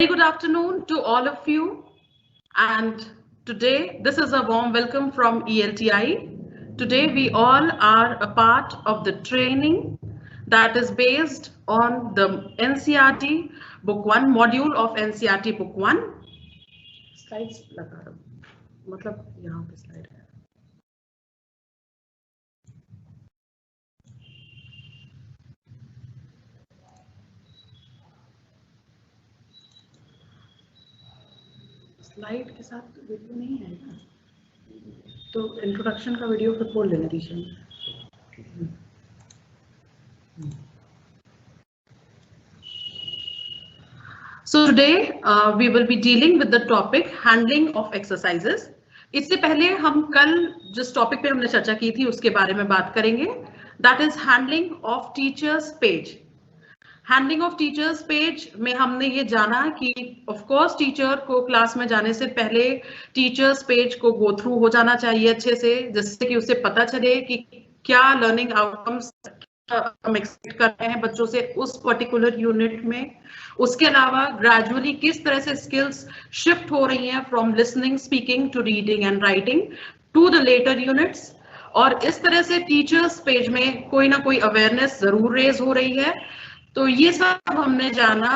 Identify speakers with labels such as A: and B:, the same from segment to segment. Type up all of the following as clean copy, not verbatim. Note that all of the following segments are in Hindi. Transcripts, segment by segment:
A: Good afternoon to all of you, and today this is a warm welcome from ELTI. Today we all are a part of the training that is based on the NCERT Book 1 module of NCERT Book 1. Slides लगा रहा हूं, मतलब यहाँ पे slide है. स्लाइड के साथ वीडियो नहीं आएगा, तो इंट्रोडक्शन का वीडियो फिर खोल लेना teacher. So today we will be dealing with the topic handling of exercises. इससे पहले हम कल जिस टॉपिक पे हमने चर्चा की थी उसके बारे में बात करेंगे. That is handling of teachers page. Handling of teachers page में हमने ये जाना कि ऑफ कोर्स टीचर को क्लास में जाने से पहले टीचर्स पेज को गो थ्रू हो जाना चाहिए अच्छे से, जिससे कि उसे पता चले कि क्या लर्निंग आउटकम्स हम एक्सपेक्ट कर रहे हैं बच्चों से उस पर्टिकुलर यूनिट में. उसके अलावा ग्रेजुअली किस तरह से स्किल्स शिफ्ट हो रही हैं from listening, speaking to reading and writing to the later units, और इस तरह से टीचर्स पेज में कोई ना कोई अवेयरनेस जरूर रेज हो रही है. तो ये सब हमने जाना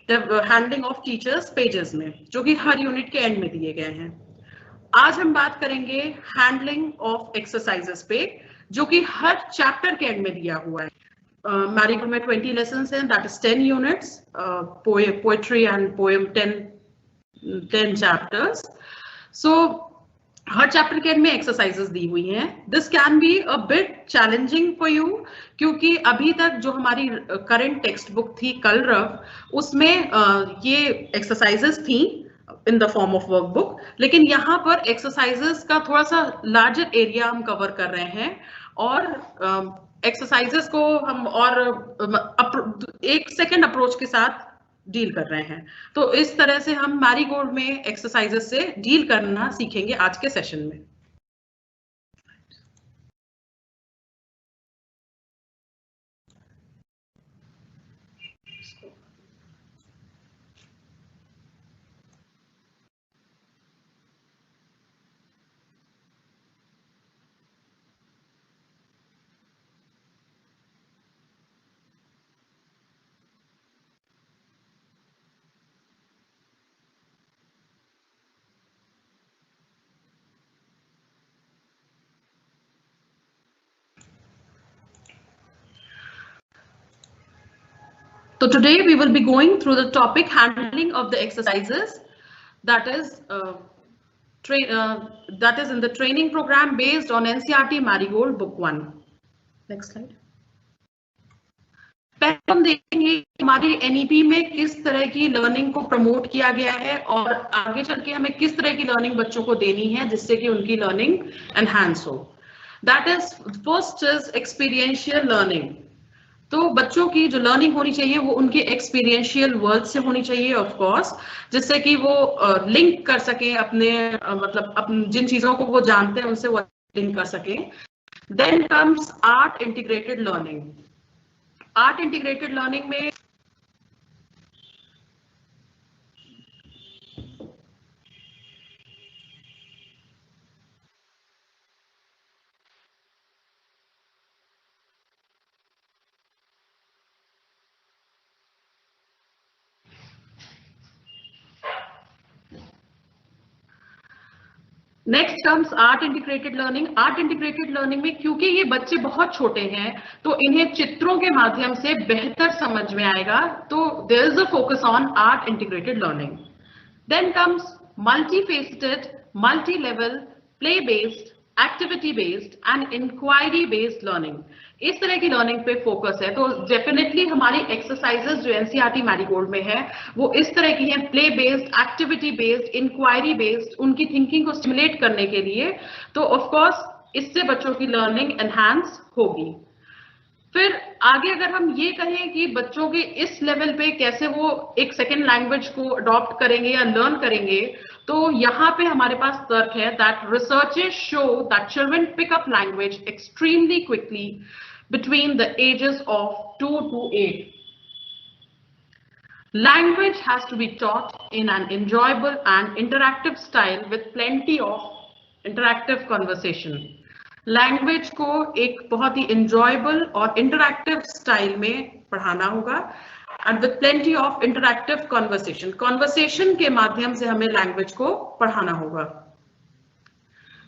A: हैंडलिंग ऑफ टीचर्स पेजेस में, जो कि हर यूनिट के एंड में दिए गए हैं. आज हम बात करेंगे हैंडलिंग ऑफ एक्सरसाइजेस पे, जो कि हर चैप्टर के एंड में दिया हुआ है. मैरीगोल्ड में 20 लेसन्स हैं, that is 10 units, poetry and poem 10 chapters. So her chapter के एंड में एक्सरसाइजेस दी हुई हैं. This can be a bit challenging for you, क्योंकि अभी तक जो हमारी करंट टेक्स्ट बुक थी कलरव, उसमें ये एक्सरसाइजेस थी in the form of workbook, लेकिन यहाँ पर एक्सरसाइजेस का थोड़ा सा लार्जर एरिया हम कवर कर रहे हैं और एक्सरसाइजेस को हम और एक सेकेंड अप्रोच के साथ डील कर रहे हैं. तो इस तरह से हम मैरीगोल्ड में एक्सरसाइजेस से डील करना सीखेंगे आज के सेशन में. So today we will be going through the topic handling of the exercises that is in the training program based on NCERT Marigold Book 1. Next slide. पहले हम देखेंगे हमारे NEP में किस तरह की लर्निंग को प्रमोट किया गया है और आगे चल के हमें किस तरह की लर्निंग बच्चों को देनी है जिससे कि उनकी लर्निंग एनहांस हो. That is first is experiential learning. तो बच्चों की जो लर्निंग होनी चाहिए वो उनके एक्सपीरियंशियल वर्ड से होनी चाहिए ऑफ कोर्स, जिससे कि वो लिंक कर सके अपने मतलब जिन चीजों को वो जानते हैं उनसे वो लिंक कर सके. Then comes art integrated learning. Art integrated learning में next comes art integrated learning. Art integrated learning में क्योंकि ये बच्चे बहुत छोटे हैं तो इन्हें चित्रों के माध्यम से बेहतर समझ में आएगा, तो there is a focus on art integrated learning. Then comes multifaceted, multilevel, play based, activity based and inquiry based learning. इस तरह की लर्निंग पे फोकस है. तो डेफिनेटली हमारी एक्सरसाइजेस जो NCERT मैरीगोल्ड में है वो इस तरह की हैं, play based, activity based, inquiry based, उनकी थिंकिंग को स्टिमुलेट करने के लिए. तो ऑफ कोर्स इससे बच्चों की लर्निंग एनहांस होगी. फिर आगे अगर हम ये कहें कि बच्चों के इस लेवल पे कैसे वो एक सेकेंड लैंग्वेज को अडॉप्ट करेंगे या लर्न करेंगे, तो यहाँ पे हमारे पास तर्क है that researches show that children pick up language extremely quickly between the ages of 2 to 8. Language has to be taught in an enjoyable and interactive style with plenty of interactive conversation. Language को एक बहुत ही enjoyable और interactive style में पढ़ाना होगा and with plenty of interactive conversation. Conversation के माध्यम से हमें language को पढ़ाना होगा.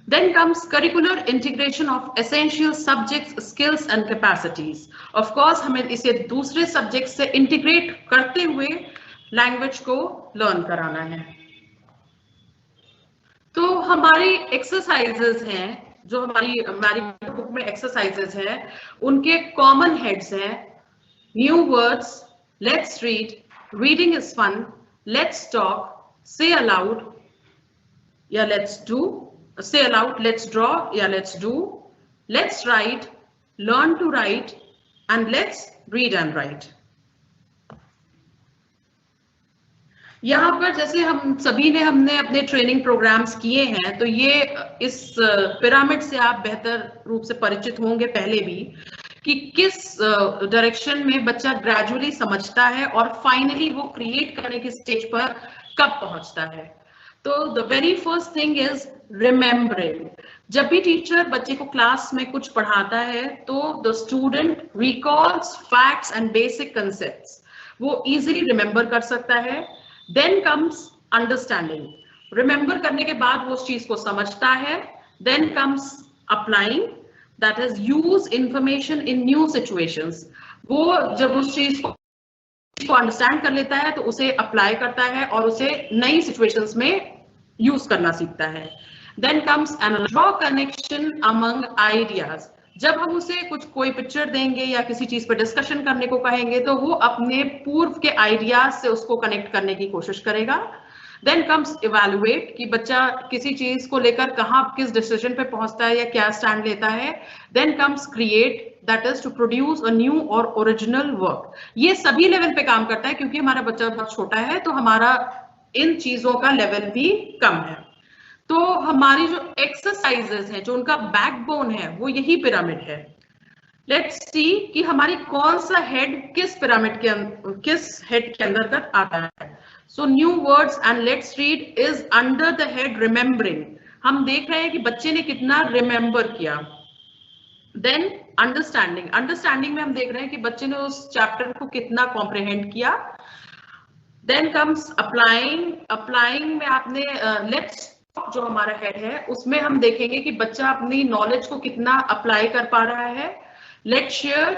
A: Then comes curricular integration of essential subjects, skills and capacities. Of course, हमें इसे दूसरे subjects से integrate करते हुए language को learn कराना है. तो हमारी exercises हैं, जो हमारी book में exercises हैं, उनके common heads हैं. New words, let's read, reading is fun, let's talk, say aloud, या let's do. Say aloud, let's draw, yeah, let's do, let's write, learn to write, and let's read and write. यहाँ पर जैसे हम सभी ने हमने अपने ट्रेनिंग प्रोग्राम्स किए हैं, तो ये इस पिरामिड से आप बेहतर रूप से परिचित होंगे पहले भी कि किस डायरेक्शन में बच्चा ग्रेजुअली समझता है और फाइनली वो क्रिएट करने की स्टेज पर कब पहुंचता है. तो the very first thing is remembering. जब भी टीचर बच्चे को क्लास में कुछ पढ़ाता है तो the student recalls facts and basic concepts, वो इजीली रिमेम्बर कर सकता है. Then comes understanding. रिमेम्बर करने के बाद वो उस चीज को समझता है. Then comes applying, that is use information in new situations. वो जब उस चीज को अंडरस्टैंड कर लेता है तो उसे अप्लाई करता है और उसे नई सिचुएशंस में यूज करना सीखता है. Then comes an draw connection among ideas. जब हम उसे कोई पिक्चर देंगे या किसी चीज पर डिस्कशन करने को कहेंगे तो वो अपने पूर्व के आइडियाज से उसको कनेक्ट करने की कोशिश करेगा. देन कम्स इवैल्यूएट, कि बच्चा किसी चीज को लेकर कहाँ किस डिसीजन पे पहुंचता है या क्या स्टैंड लेता है. Then comes create, that is to produce a new और ओरिजिनल वर्क. ये सभी लेवल पे काम करता है क्योंकि हमारा बच्चा बहुत छोटा है तो हमारा इन चीजों का लेवल भी कम है. तो हमारी जो एक्सरसाइजेस हैं, जो उनका बैकबोन है, वो यही पिरामिड है. लेट्स सी कि हमारी कौन सा हेड किस पिरामिड के किस हेड के अंतर्गत आता है. So new words and let's read is under the head remembering. हम देख रहे हैं कि बच्चे ने कितना रिमेम्बर किया. Then understanding. अंडरस्टैंडिंग में हम देख रहे हैं कि बच्चे ने उस चैप्टर को कितना कॉम्प्रिहेंड किया. Then comes applying. अप्लाइंग में आपने लेट्स जो हमारा हेड है उसमें हम देखेंगे कि बच्चा अपनी नॉलेज को कितना अप्लाई कर पा रहा है. लेट्स शेयर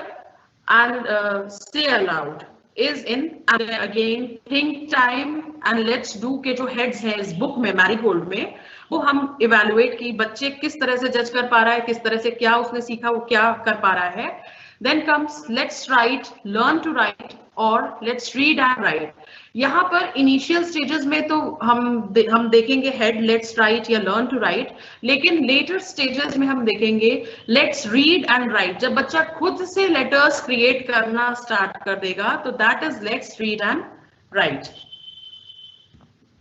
A: एंड से allowed is in. Again think time and let's do के जो हेड्स हैं इस बुक में मैरीगोल्ड में, वो हम इवैल्यूएट की बच्चे किस तरह से जज कर पा रहा है, किस तरह से क्या उसने सीखा, वो क्या कर पा रहा है. Then comes let's write, learn to write और लेट्स रीड एंड राइट. यहाँ पर इनिशियल स्टेजेस में तो हम देखेंगे हेड लेट्स राइट या लर्न टू राइट, लेकिन लेटर स्टेजेस में हम देखेंगे लेट्स रीड एंड राइट. जब बच्चा खुद से लेटर्स क्रिएट करना स्टार्ट कर देगा तो that is let's read and right.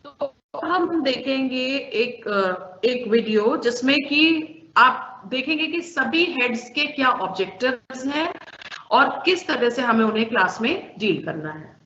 A: तो हम देखेंगे एक वीडियो जिसमें कि आप देखेंगे कि सभी हेड्स के क्या ऑब्जेक्टिव्स हैं और किस तरह से हमें उन्हें क्लास में डील करना है.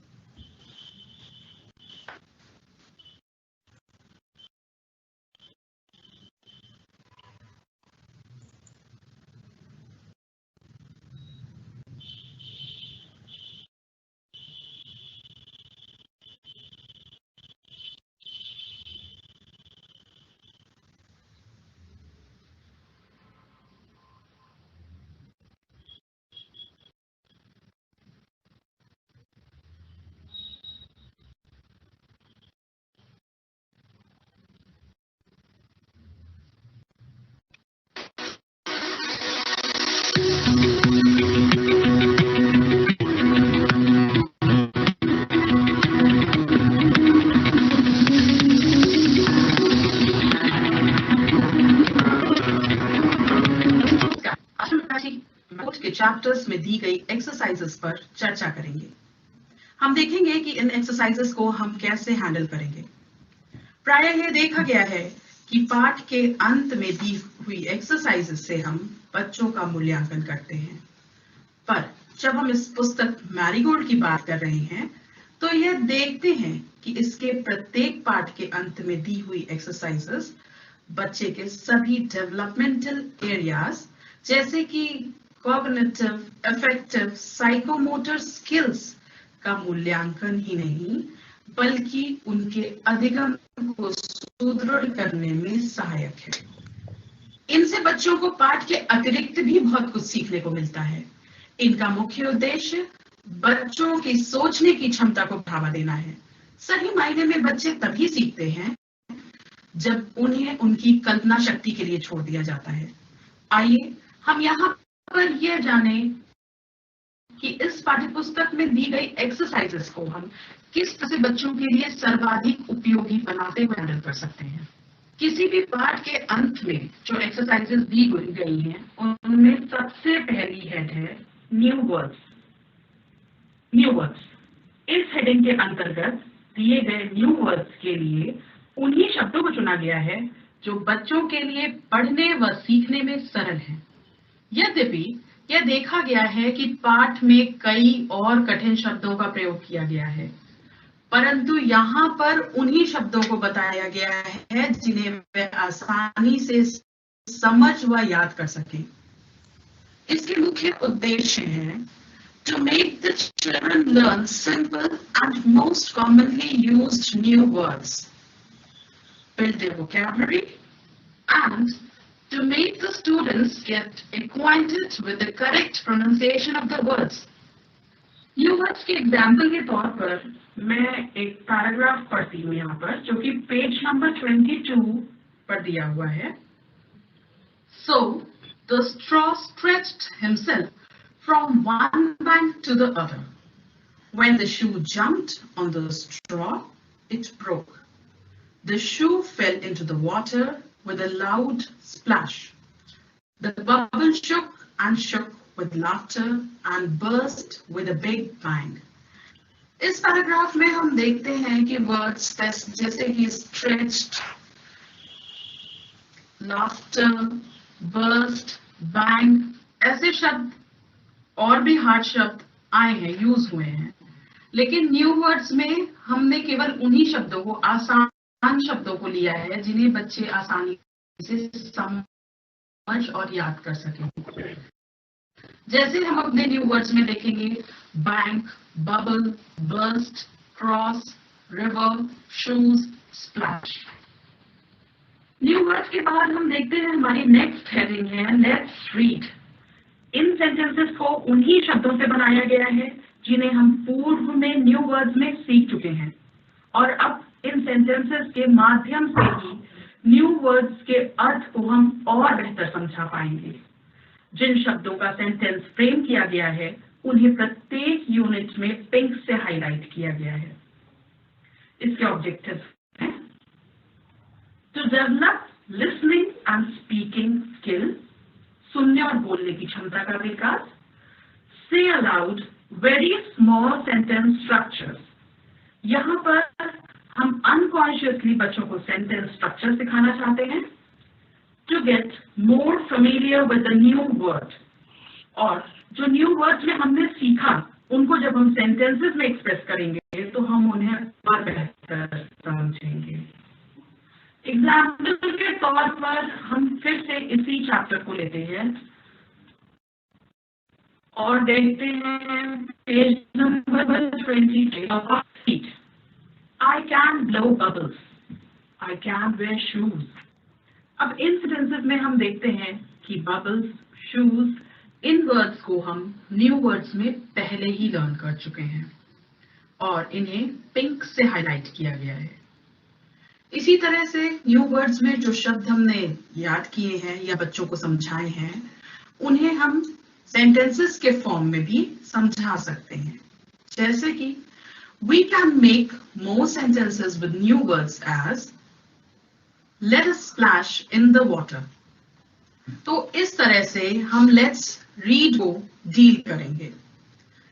A: चैप्टर्स में दी गई एक्सरसाइजेस पर चर्चा करेंगे. हम देखेंगे कि इन एक्सरसाइजेस को हम कैसे हैंडल करेंगे. प्रायः यह देखा गया है कि पाठ के अंत में दी हुई एक्सरसाइजेस से हम बच्चों का मूल्यांकन करते हैं. पर जब हम इस पुस्तक मैरीगोल्ड की बात कर रहे हैं
B: तो यह देखते हैं कि इसके प्रत्येक पार्ट के अंत में दी हुई एक्सरसाइजेस बच्चे के सभी डेवलपमेंटल एरियाज जैसे कि कॉग्निटिव, अफेक्टिव, साइकोमोटर स्किल्स का मूल्यांकन ही नहीं बल्कि उनके अधिगम को सुदृढ़ करने में सहायक है। इनसे बच्चों को पाठ के अतिरिक्त भी बहुत कुछ सीखने को मिलता है। इनका मुख्य उद्देश्य बच्चों की सोचने की क्षमता को बढ़ावा देना है। सही मायने में बच्चे तभी सीखते हैं जब उन्हें उनकी कल्पना शक्ति के लिए छोड़ दिया जाता है। आइए हम यहाँ पर यह जाने कि इस पाठ्यपुस्तक में दी गई एक्सरसाइजेस को हम किस तरह से बच्चों के लिए सर्वाधिक उपयोगी बनाते हुए हैंडल कर सकते हैं। किसी भी पाठ के अंत में जो एक्सरसाइजेस दी गई हैं उनमें सबसे पहली हेड है न्यू वर्ड्स। न्यू वर्ड्स इस हेडिंग के अंतर्गत दिए गए न्यू वर्ड्स के लिए उन्हीं शब्दों को चुना गया है जो बच्चों के लिए पढ़ने व सीखने में सरल है। यद्यपि यह देखा गया है कि पाठ में कई और कठिन शब्दों का प्रयोग किया गया है, परंतु यहाँ पर उन्हीं शब्दों को बताया गया है जिन्हें वे आसानी से समझ व याद कर सकें। इसके मुख्य उद्देश्य हैं to make the children learn simple and most commonly used new words, build their vocabulary, and to make the students get acquainted with the correct pronunciation of the words. New words के एग्जाम्पल के तौर पर मैं एक पैराग्राफ पढ़ती हूँ यहाँ पर जो कि पेज नंबर 22 पर दिया हुआ है। So the straw stretched himself from one bank to the other. When the shoe jumped on the straw, it broke. The shoe fell into the water with a loud splash. The bubble shook and shook with laughter and burst with a big bang. इस पैराग्राफ में हम देखते हैं कि वर्ड्स जैसे कि stretched, laughter, burst, bang ऐसे शब्द और भी हार्ड शब्द आए हैं, यूज हुए हैं, लेकिन न्यू वर्ड्स में हमने केवल उन्हीं शब्दों को, आसान शब्दों को लिया है जिन्हें बच्चे आसानी से समझ और याद कर सकें। जैसे हम अपने न्यू वर्ड्स में देखेंगे bank, bubble, burst, cross, river, shoes, splash. New words के बाद हम देखते हैं हमारी नेक्स्ट हेडिंग है लेट्स रीड। इन सेंटेंसेस को उन्हीं शब्दों से बनाया गया है जिन्हें हम पूर्व में न्यू वर्ड्स में सीख चुके हैं और अब इन सेंटेंसेस के माध्यम से ही न्यू वर्ड्स के अर्थ को हम और बेहतर समझा पाएंगे। जिन शब्दों का सेंटेंस फ्रेम किया गया है उन्हें प्रत्येक यूनिट में पिंक से हाईलाइट किया गया है। इसके ऑब्जेक्टिव्स हैं to develop listening and speaking skill, सुनने और बोलने की क्षमता का विकास, say aloud very small sentence structures. यहाँ पर हम अनकॉन्शियसली बच्चों को सेंटेंस स्ट्रक्चर सिखाना चाहते हैं। To get more familiar with the new word, और जो न्यू वर्ड्स में हमने सीखा उनको जब हम सेंटेंसेस में एक्सप्रेस करेंगे तो हम उन्हें और बेहतर समझेंगे। एग्जाम्पल के तौर पर हम फिर से इसी चैप्टर को लेते हैं और देखते हैं page number 23। I can blow bubbles. I can wear shoes. अब इन सेंटेंसेस में हम देखते हैं कि बबल्स, शूज, इन वर्ड्स को हम न्यू वर्ड्स में पहले ही लर्न कर चुके हैं और इन्हें पिंक से हाईलाइट किया गया है। इसी तरह से न्यू वर्ड्स में जो शब्द हमने याद किए हैं या बच्चों को समझाए हैं उन्हें हम सेंटेंसेस के फॉर्म में भी समझा सकते हैं। जैसे कि we can make more sentences with new words as let us splash in the water. तो इस तरह से हम let's read को डील करेंगे।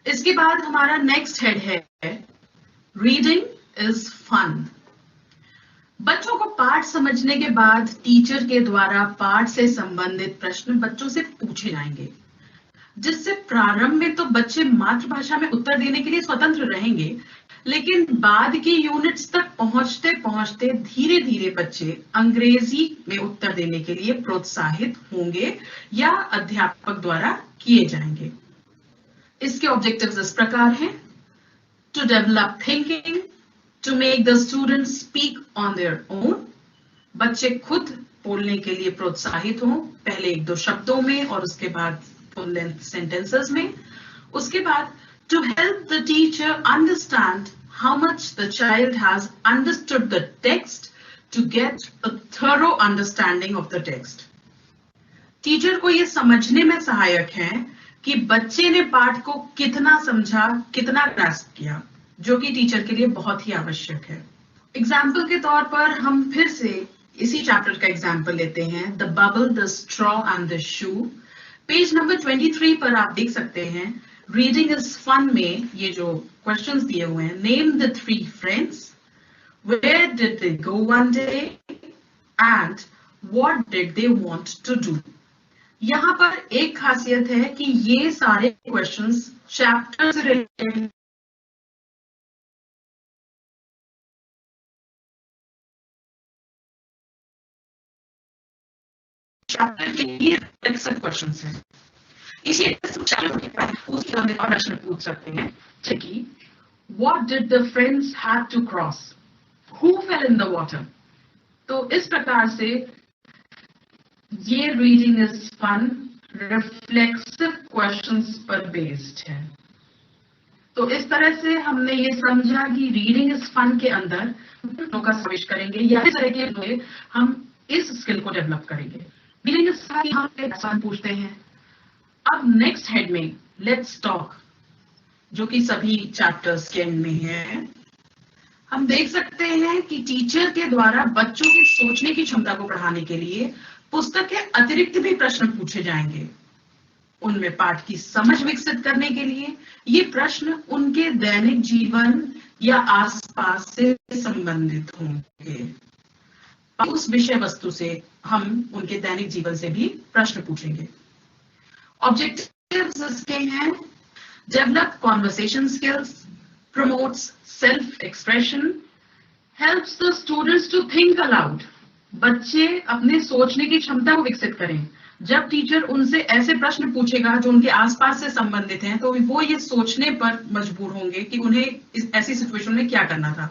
B: इसके बाद हमारा नेक्स्ट हेड है reading is fun. बच्चों को पाठ समझने के बाद टीचर के द्वारा पाठ से संबंधित प्रश्न बच्चों से पूछे जाएंगे, जिससे प्रारंभ में तो बच्चे मातृभाषा में उत्तर देने के लिए स्वतंत्र रहेंगे, लेकिन बाद की यूनिट्स तक पहुंचते पहुंचते धीरे धीरे बच्चे अंग्रेजी में उत्तर देने के लिए प्रोत्साहित होंगे या अध्यापक द्वारा किए जाएंगे। इसके ऑब्जेक्टिव्स इस प्रकार हैं: to develop thinking, to make the students speak on their own, बच्चे खुद बोलने के लिए प्रोत्साहित हों, पहले एक दो शब्दों में और उसके बाद फुल लेंथ सेंटेंसेस में। उसके बाद to help the teacher understand how much the child has understood the text to get a thorough understanding of the text. Teacher को ये समझने में सहायक है कि बच्चे ने पाठ को कितना समझा, कितना ग्रास्प किया, जो कि टीचर के लिए बहुत ही आवश्यक है। एग्जाम्पल के तौर पर हम फिर से इसी चैप्टर का एग्जाम्पल लेते हैं, the bubble, the straw and the shoe. Page number 23 पर आप देख सकते हैं रीडिंग इज फन में ये जो क्वेश्चंस दिए हुए हैं, name the 3 friends, where did they go one day and what did they want to do. यहाँ पर एक खासियत है कि ये सारे क्वेश्चंस चैप्टर से रिलेटेड चैप्टर के लिए क्वेश्चंस हैं। इसी प्रश्न पूछ सकते हैं कि What did the friends have to cross? Who fell in the water? तो इस प्रकार से ये reading is fun reflexive questions पर बेस्ड है। तो इस तरह से हमने ये समझा कि रीडिंग इज फन के अंदर का समावेश करेंगे या इस तरह के हम इस स्किल को डेवलप करेंगे। रीडिंग इज फन हम आसान पूछते हैं। अब नेक्स्ट हेड में लेट्स टॉक, जो कि सभी चैप्टर्स के एंड में है, हम देख सकते हैं कि टीचर के द्वारा बच्चों की सोचने की क्षमता को बढ़ाने के लिए पुस्तक के अतिरिक्त भी प्रश्न पूछे जाएंगे। उनमें पाठ की समझ विकसित करने के लिए ये प्रश्न उनके दैनिक जीवन या आसपास से संबंधित होंगे। उस विषय वस्तु से हम उनके दैनिक जीवन से भी प्रश्न पूछेंगे। ऑब्जेक्टिव्स इसके हैं: develop conversation skills, promotes self expression, helps the students to think aloud, बच्चे अपने सोचने की क्षमता को विकसित करें। जब टीचर उनसे ऐसे प्रश्न पूछेगा जो उनके आसपास से संबंधित हैं, तो वो ये सोचने पर मजबूर होंगे कि उन्हें ऐसी सिचुएशन में क्या करना था।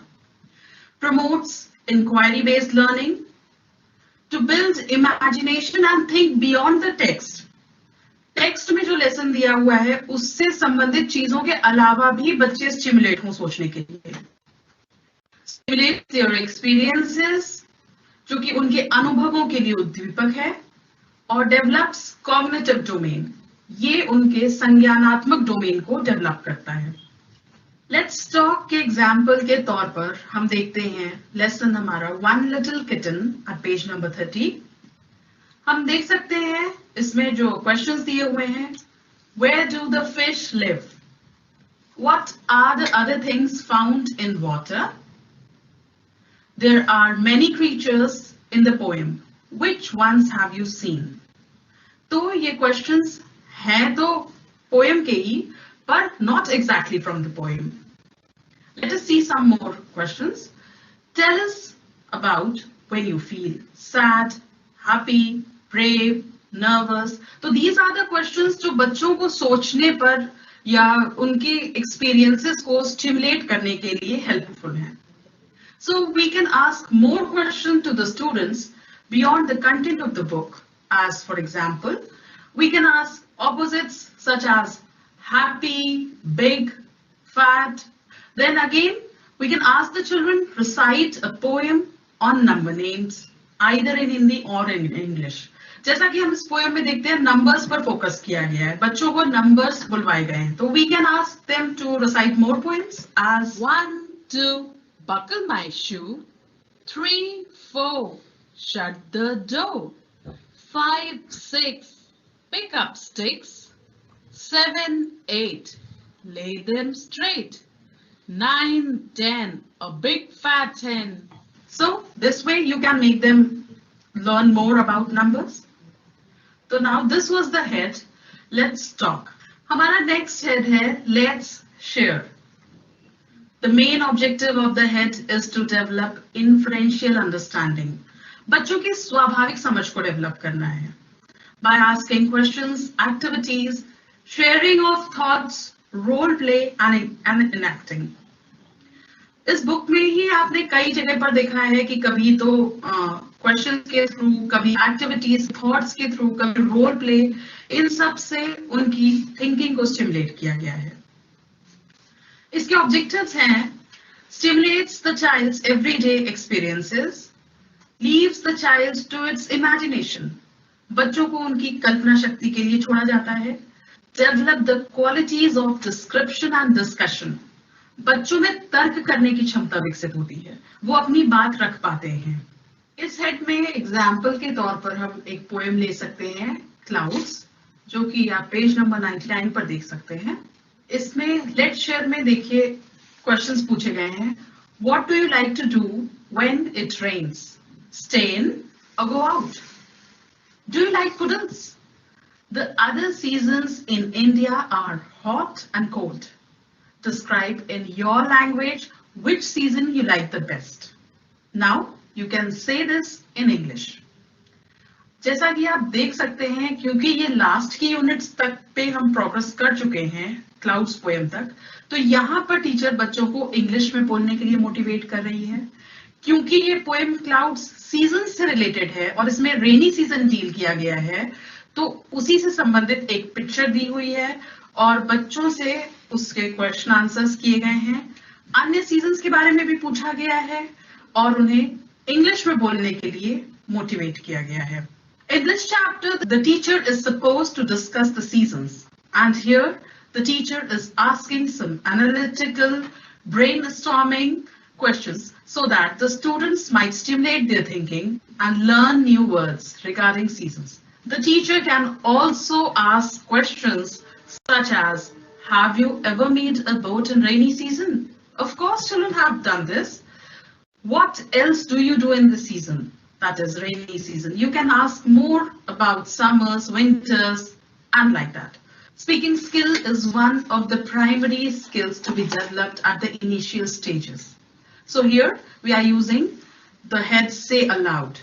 B: Promotes inquiry based learning, to build imagination and think beyond the text. Text में जो लेसन दिया हुआ है उससे संबंधित चीजों के अलावा भी बच्चे स्टिमुलेट हों सोचने के लिए। स्टिमुलेट देयर एक्सपीरियंसेस, जो कि उनके अनुभवों के लिए उद्दीपक है। और डेवलप्स कॉग्निटिव डोमेन, ये उनके संज्ञानात्मक डोमेन को डेवलप करता है। लेट्स टॉक के एग्जाम्पल के तौर पर हम देखते हैं लेसन हमारा one little kitten at page number 30। हम देख सकते हैं इसमें जो क्वेश्चंस दिए हुए हैं, where do the fish live, what are the other things found in water, there are many creatures in the poem, which ones have you seen. तो ये क्वेश्चंस हैं तो पोएम के ही, पर not exactly from the poem. Let us see some more questions. Tell us about when you feel sad, happy, brave, nervous। तो these are the questions जो बच्चों को सोचने पर या उनके experiences को stimulate करने के लिए helpful हैं। So we can ask more questions to the students beyond the content of the book, as for example, we can ask opposites such as happy, big, fat. Then again, we can ask the children recite a poem on number names, either in Hindi or in English। जैसा कि हम इस पोएम में देखते हैं नंबर्स पर फोकस किया गया है, बच्चों को नंबर्स बुलवाए गए हैं। तो we can ask them to recite more poems as
A: 1, 2, buckle my shoe, 3, 4, shut the door, 5, 6, pick up sticks, 7, 8, lay them straight, 9, 10, a big fat hen.
B: So this way you can make them learn more about numbers. So now this was the head, let's talk। हमारा next head है let's share। The main objective of the head is to develop inferential understanding. बच्चों की स्वाभाविक समझ को डेवलप करना है. By asking questions, activities, sharing of thoughts, role play and enacting. इस बुक में ही आपने कई जगह पर देखा है कि कभी तो क्वेश्चंस के थ्रू, कभी एक्टिविटीज, थॉट्स के थ्रू, कभी रोल प्ले, इन सब से उनकी थिंकिंग को स्टिमुलेट किया गया है. इसके ऑब्जेक्टिव्स हैं stimulates the child's everyday experiences, leaves the child to its imagination. बच्चों को उनकी कल्पना शक्ति के लिए छोड़ा जाता है. Develop the qualities of description and discussion. बच्चों में तर्क करने की क्षमता विकसित होती है, वो अपनी बात रख पाते हैं. इस हेड में एग्जाम्पल के तौर पर हम एक पोएम ले सकते हैं, क्लाउड्स, जो कि आप पेज नंबर 99 पर देख सकते हैं. इसमें लेट शेयर में देखिए क्वेश्चंस पूछे गए हैं. What do you like to do when it rains? Stay in or go out? Do you like puddles? The other seasons in India are hot and cold. Describe in your language which season you like the best. Now you can say this in English. जैसा कि आप देख सकते हैं, क्योंकि ये लास्ट की यूनिट्स तक पे हम प्रोग्रेस कर चुके हैं, क्लाउड्स पोएम तक, तो यहाँ पर टीचर बच्चों को इंग्लिश में बोलने के लिए मोटिवेट कर रही है. क्योंकि ये पोएम क्लाउड्स सीजन से रिलेटेड है और इसमें रेनी सीजन डील किया गया है, तो उसी से संबंधित एक पिक्चर दी हुई है और बच्चों से उसके क्वेश्चन आंसर्स किए गए हैं. अन्य सीजन्स के बारे में भी पूछा गया है और उन्हें इंग्लिश में बोलने के लिए मोटिवेट किया गया है. In this chapter, the teacher is supposed to discuss the seasons, and here the teacher is asking some analytical, brainstorming questions so that the students might stimulate their thinking and learn new words regarding seasons. The teacher can also ask questions such as, have you ever made a boat in rainy season? Of course, children have done this. What else do you do in the season? That is rainy season. You can ask more about summers, winters, and like that. Speaking skill is one of the primary skills to be developed at the initial stages. So here we are using the head say aloud.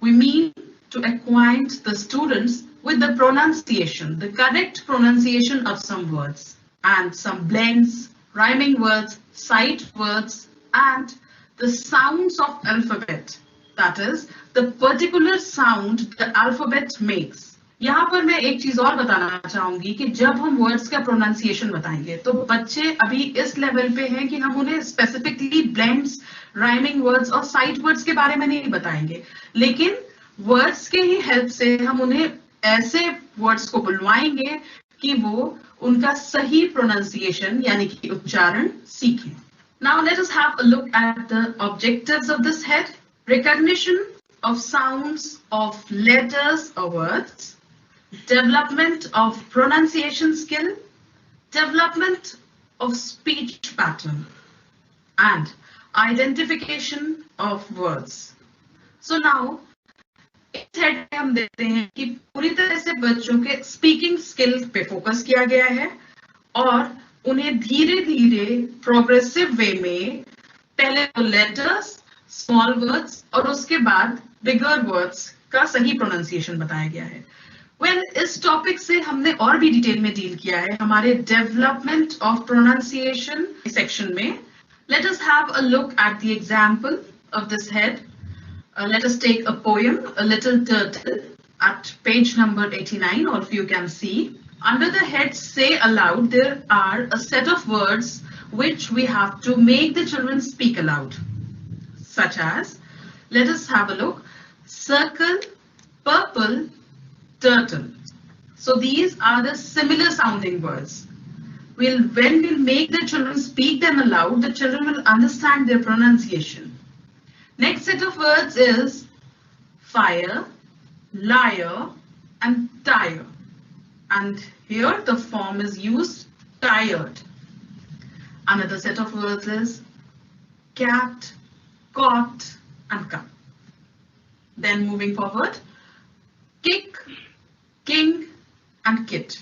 B: We mean to acquaint the students with the pronunciation, the correct pronunciation of some words, and some blends, rhyming words, sight words, and the sounds of alphabet. That is the particular sound the alphabet makes. यहाँ पर मैं एक चीज और बताना चाहूंगी कि जब हम वर्ड्स का प्रोनाउंसिएशन बताएंगे तो बच्चे अभी इस लेवल पे हैं कि हम उन्हें स्पेसिफिकली ब्लेंड्स, राइमिंग वर्ड्स और साइट वर्ड्स के बारे में नहीं बताएंगे, लेकिन वर्ड्स के ही हेल्प से हम उन्हें ऐसे वर्ड्स को बुलवाएंगे कि वो उनका सही प्रोनाउंसिएशन यानी कि उच्चारण सीखें. Now let us have a look at the objectives of this head. Recognition of sounds of letters or words, development of pronunciation skill, development of speech pattern, and identification of words. So now, इस हेड में हम देखते हैं कि पूरी तरह से बच्चों के स्पीकिंग स्किल पे फोकस किया गया है और उन्हें धीरे धीरे प्रोग्रेसिव वे में पहले तो लेटर्स, स्मॉल वर्ड्स और उसके बाद बिगर वर्ड्स का सही प्रोनाउंसिएशन बताया गया है. वेल, इस टॉपिक से हमने और भी डिटेल में डील किया है हमारे डेवलपमेंट ऑफ प्रोनाउंसिएशन सेक्शन में. Let us have a look at the example of this head. Let us take a poem, A Little Turtle, at page number 89. All of you can see. Under the head say aloud, there are a set of words which we have to make the children speak aloud. Such as, let us have a look, circle, purple, turtle. So these are the similar sounding words. When we'll make the children speak them aloud, the children will understand their pronunciation. Next set of words is fire, liar, and tire. And here the form is used tired. Another set of words is cat, caught, and cup. Then moving forward, kick, king, and kit.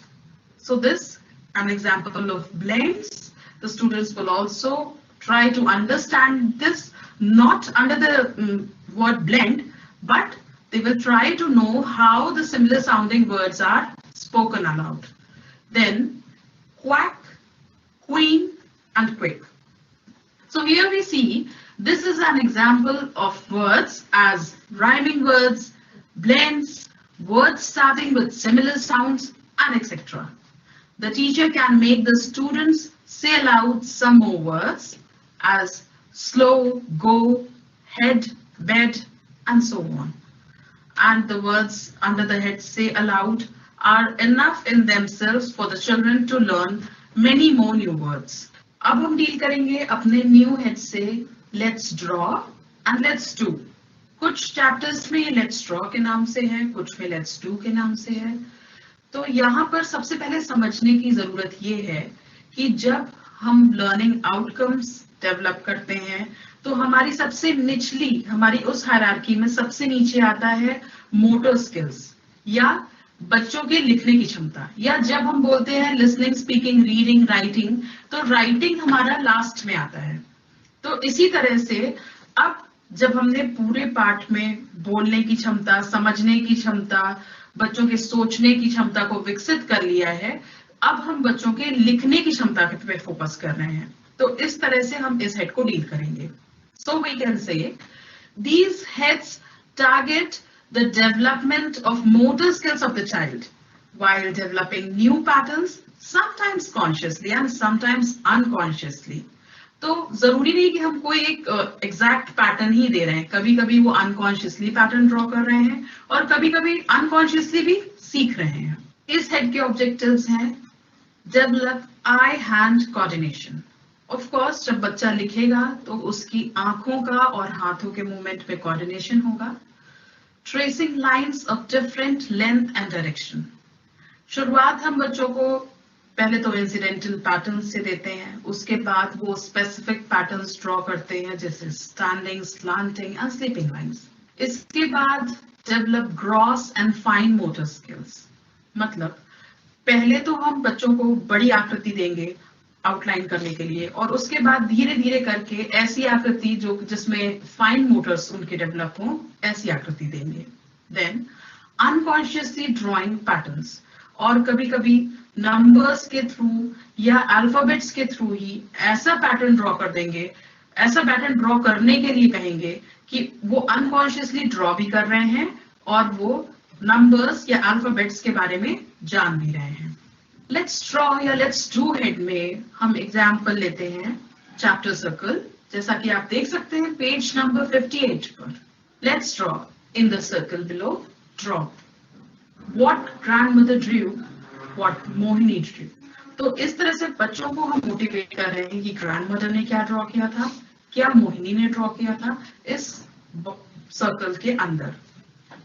B: So this an example of blends. The students will also try to understand this, not under the word blend, but they will try to know how the similar sounding words are spoken aloud. Then quack, queen, and quick. So here we see this is an example of words as rhyming words, blends, words starting with similar sounds, and etc. The teacher can make the students say aloud some more words as slow, go, head, bed, and so on. And the words under the head say aloud are enough in themselves for the children to learn many more new words. अब हम डील करेंगे अपने न्यू हेड से let's draw and let's do. कुछ चैप्टर्स में लेट्स ड्रॉ के नाम से है, कुछ में लेट्स डू के नाम से है. तो यहाँ पर सबसे पहले समझने की जरूरत ये है कि जब हम लर्निंग आउटकम्स डेवलप करते हैं तो हमारी सबसे निचली, हमारी उस हायरार्की में सबसे नीचे आता है मोटर स्किल्स या बच्चों के लिखने की क्षमता. या जब हम बोलते हैं लिसनिंग, स्पीकिंग, रीडिंग, राइटिंग, तो राइटिंग हमारा लास्ट में आता है. तो इसी तरह से अब जब हमने पूरे पाठ में बोलने की क्षमता, समझने की क्षमता, बच्चों के सोचने की क्षमता को विकसित कर लिया है, अब हम बच्चों के लिखने की क्षमता पे फोकस कर रहे हैं. तो इस तरह से हम इस हेड को डील करेंगे. So we can say these heads target the development of motor skills of the child while developing new patterns, sometimes consciously and sometimes unconsciously. तो जरूरी नहीं कि हम कोई एक एग्जैक्ट पैटर्न ही दे रहे हैं. कभी कभी वो अनकॉन्शियसली पैटर्न ड्रॉ कर रहे हैं और कभी कभी अनकॉन्शियसली भी सीख रहे हैं. इस हेड के ऑब्जेक्टिव्स हैं develop I hand coordination. Of course जब बच्चा लिखेगा तो उसकी आंखों का और हाथों के मूवमेंट पे कोऑर्डिनेशन होगा. Tracing lines of different length and direction. शुरुआत हम बच्चों को पहले तो इंसिडेंटल पैटर्न्स से देते हैं, उसके बाद वो स्पेसिफिक पैटर्न्स ड्रॉ करते हैं जैसे standing, slanting and sleeping lines. इसके बाद develop gross and fine motor skills. मतलब पहले तो हम बच्चों को बड़ी आकृति देंगे आउटलाइन करने के लिए और उसके बाद धीरे धीरे करके ऐसी आकृति जो जिसमें फाइन मोटर्स उनके डेवलप हो, ऐसी आकृति देंगे. देन अनकॉन्शियसली ड्रॉइंग पैटर्न्स, और कभी कभी नंबर्स के थ्रू या अल्फाबेट्स के थ्रू ही ऐसा पैटर्न ड्रॉ कर देंगे, ऐसा पैटर्न ड्रॉ करने के लिए कहेंगे कि वो अनकॉन्शियसली ड्रॉ भी कर रहे हैं और वो नंबर्स या अल्फाबेट्स के बारे में जान भी रहे हैं. लेट्स ड्रॉ या लेट्स डू हेड में हम एग्जाम्पल लेते हैं चैप्टर सर्कल, जैसा कि आप देख सकते हैं पेज नंबर 58 पर. Let's draw in the circle below. Draw what grandmother Drew, what Mohini Drew. तो इस तरह से बच्चों को हम मोटिवेट कर रहे हैं कि ग्रैंडमदर ने क्या ड्रॉ किया था, क्या मोहिनी ने ड्रॉ किया था इस सर्कल के अंदर.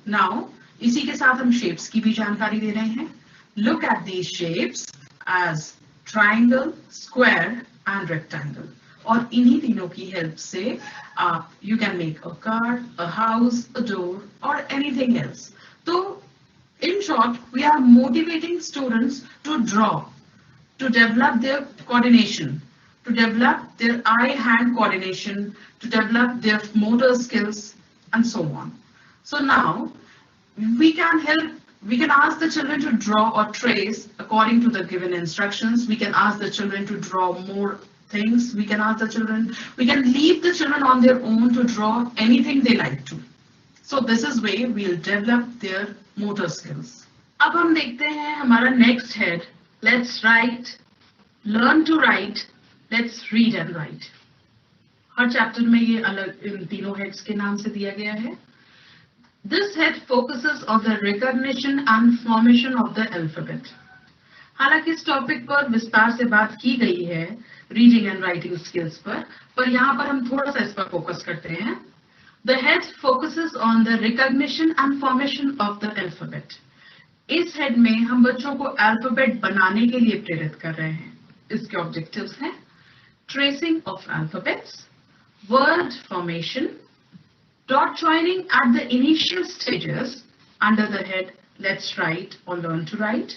B: नाउ इसी के साथ हम शेप्स की भी जानकारी दे रहे हैं. Look at these shapes as triangle, square and rectangle. और इन्हीं तीनों की हेल्प से आप you can make a car, a house, a door or anything else. तो in short, we are motivating students to draw, to develop their coordination, to develop their eye-hand coordination, to develop their motor skills and so on. So now we can ask the children to draw or trace according to the given instructions. We can ask the children to draw more things. We can leave the children on their own to draw anything they like to. So this is way we'll develop their motor skills. अब हम देखते हैं हमारा next head. Let's write, learn to write, let's read and write. Her chapter में ये अलग इन तीनों heads के नाम से दिया गया है. This head focuses on the recognition and formation of the alphabet. हालांकि इस टॉपिक पर विस्तार से बात की गई है रीडिंग एंड राइटिंग स्किल्स पर यहाँ पर हम थोड़ा सा इस पर फोकस करते हैं. The head focuses on the recognition and formation of the alphabet. इस हेड में हम बच्चों को अल्फाबेट बनाने के लिए प्रेरित कर रहे हैं. इसके ऑब्जेक्टिव्स हैं tracing of alphabets, word formation, dot joining at the initial stages under the head let's write or learn to write,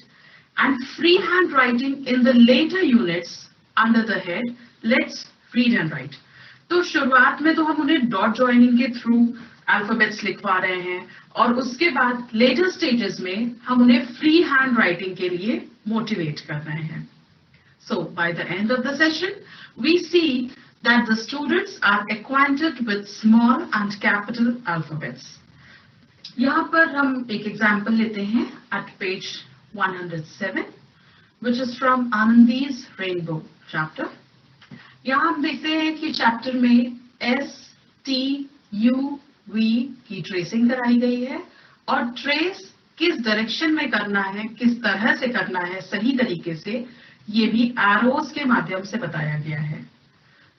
B: and freehand writing in the later units under the head let's read and right. तो शुरुआत में तो हम उन्हें डॉट जॉइनिंग के थ्रू अल्फाबेट्स लिखवा रहे हैं और उसके बाद लेटर स्टेजेस में हम उन्हें फ्री हैंड राइटिंग के लिए मोटिवेट कर रहे हैं। So by the end of the session, we see that the students are acquainted with small and capital alphabets. यहाँ पर हम एक एग्जाम्पल लेते हैं at page 107, which is from Anandi's Rainbow chapter. यहाँ हम देखते हैं कि चैप्टर में S, T, U, V की ट्रेसिंग कराई गई है और ट्रेस किस डायरेक्शन में करना है, किस तरह से करना है सही तरीके से, ये भी एरोज के माध्यम से बताया गया है।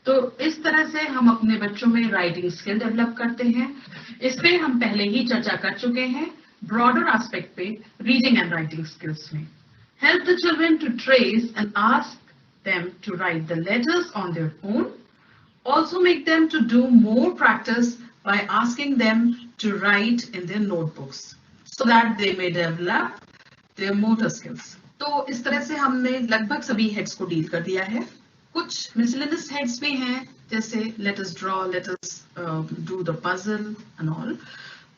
B: तो इस तरह से हम अपने बच्चों में राइटिंग स्किल डेवलप करते हैं। इस पे हम पहले ही चर्चा कर चुके हैं ब्रॉडर एस्पेक्ट पे रीडिंग एंड राइटिंग स्किल्स में। Help the children to trace and ask them to write the letters on their own. Also make them to do more practice by asking them to write in their notebooks so that they may develop their motor skills. तो इस तरह से हमने लगभग सभी हेड्स को डील कर दिया है। कुछ मिसलेनियस हेड्स भी हैं, जैसे let us draw, let us do the puzzle and all.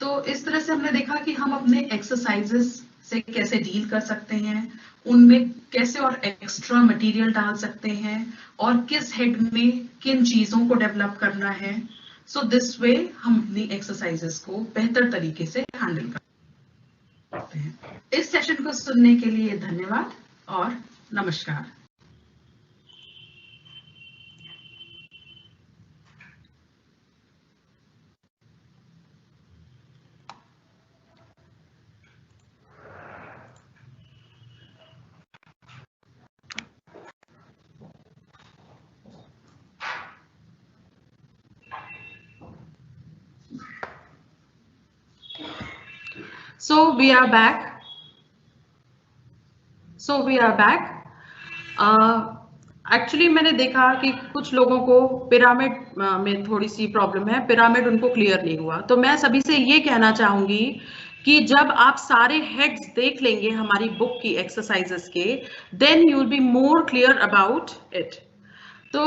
B: तो इस तरह से हमने देखा कि हम अपने एक्सरसाइजेस से कैसे डील कर सकते हैं, उनमें कैसे और एक्स्ट्रा मटेरियल डाल सकते हैं और किस हेड में किन चीजों को डेवलप करना है। सो दिस वे हम अपनी एक्सरसाइजेस को बेहतर तरीके से हैंडल करते हैं। इस सेशन को सुनने के लिए धन्यवाद और नमस्कार।
A: So we are back. Actually मैंने देखा कि कुछ लोगों को पिरामिड में थोड़ी सी प्रॉब्लम है, पिरामिड उनको क्लियर नहीं हुआ। तो मैं सभी से ये कहना चाहूंगी कि जब आप सारे हेड्स देख लेंगे हमारी बुक की एक्सरसाइजेस के, then you will be more clear about it. तो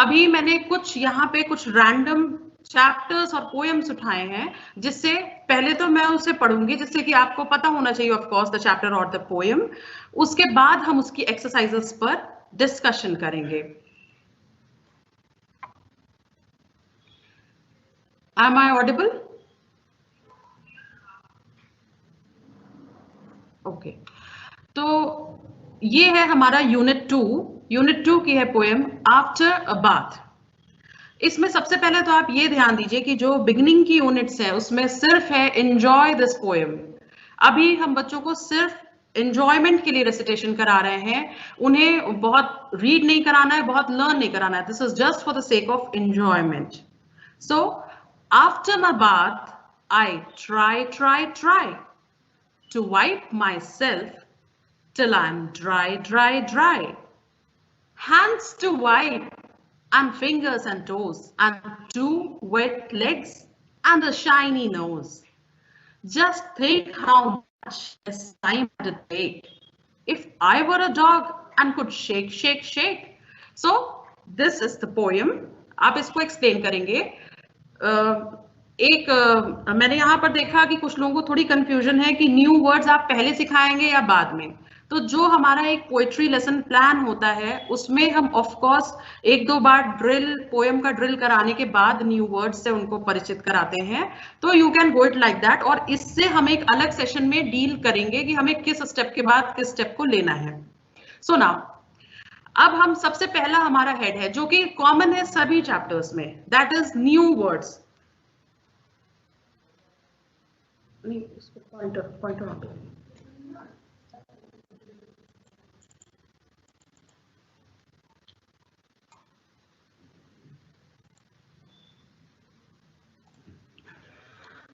A: अभी मैंने कुछ यहाँ पे कुछ रैंडम चैप्टर्स और पोएम्स उठाए हैं, जिससे पहले तो मैं उसे पढ़ूंगी जिससे कि आपको पता होना चाहिए ऑफ कोर्स द चैप्टर और द पोएम। उसके बाद हम उसकी एक्सरसाइजेस पर डिस्कशन करेंगे। M I audible? ओके, तो ये है हमारा यूनिट 2 की है पोएम आफ्टर अ बाथ। इसमें सबसे पहले तो आप ये ध्यान दीजिए कि जो बिगिनिंग की यूनिट्स है उसमें सिर्फ है एंजॉय दिस पोएम। अभी हम बच्चों को सिर्फ एंजॉयमेंट के लिए रेसिटेशन करा रहे हैं, उन्हें बहुत रीड नहीं कराना है, बहुत लर्न नहीं कराना है। This is just for the sake of enjoyment. So after my bath I try to wipe myself till I'm dry. Hands to wipe and fingers and toes and 2 wet legs and a shiny nose. Just think how much less time it would take if I were a dog and could shake. So this is the poem. आप इसको एक्सप्लेन करेंगे। मैंने यहाँ पर देखा कि कुछ लोगों को थोड़ी कंफ्यूजन है कि न्यू वर्ड्स आप पहले सिखाएंगे या बाद में। तो जो हमारा एक पोएट्री लेसन प्लान होता है उसमें हम ऑफ कोर्स 1-2 बार पोएम का ड्रिल कराने के बाद न्यू वर्ड्स से उनको परिचित कराते हैं। तो you can go it like that, और इससे हम एक अलग सेशन में डील करेंगे कि हमें किस स्टेप के बाद किस स्टेप को लेना है। सो नाउ अब हम सबसे पहला हमारा हेड है जो कि कॉमन है सभी चैप्टर्स में, that is new words. Pointer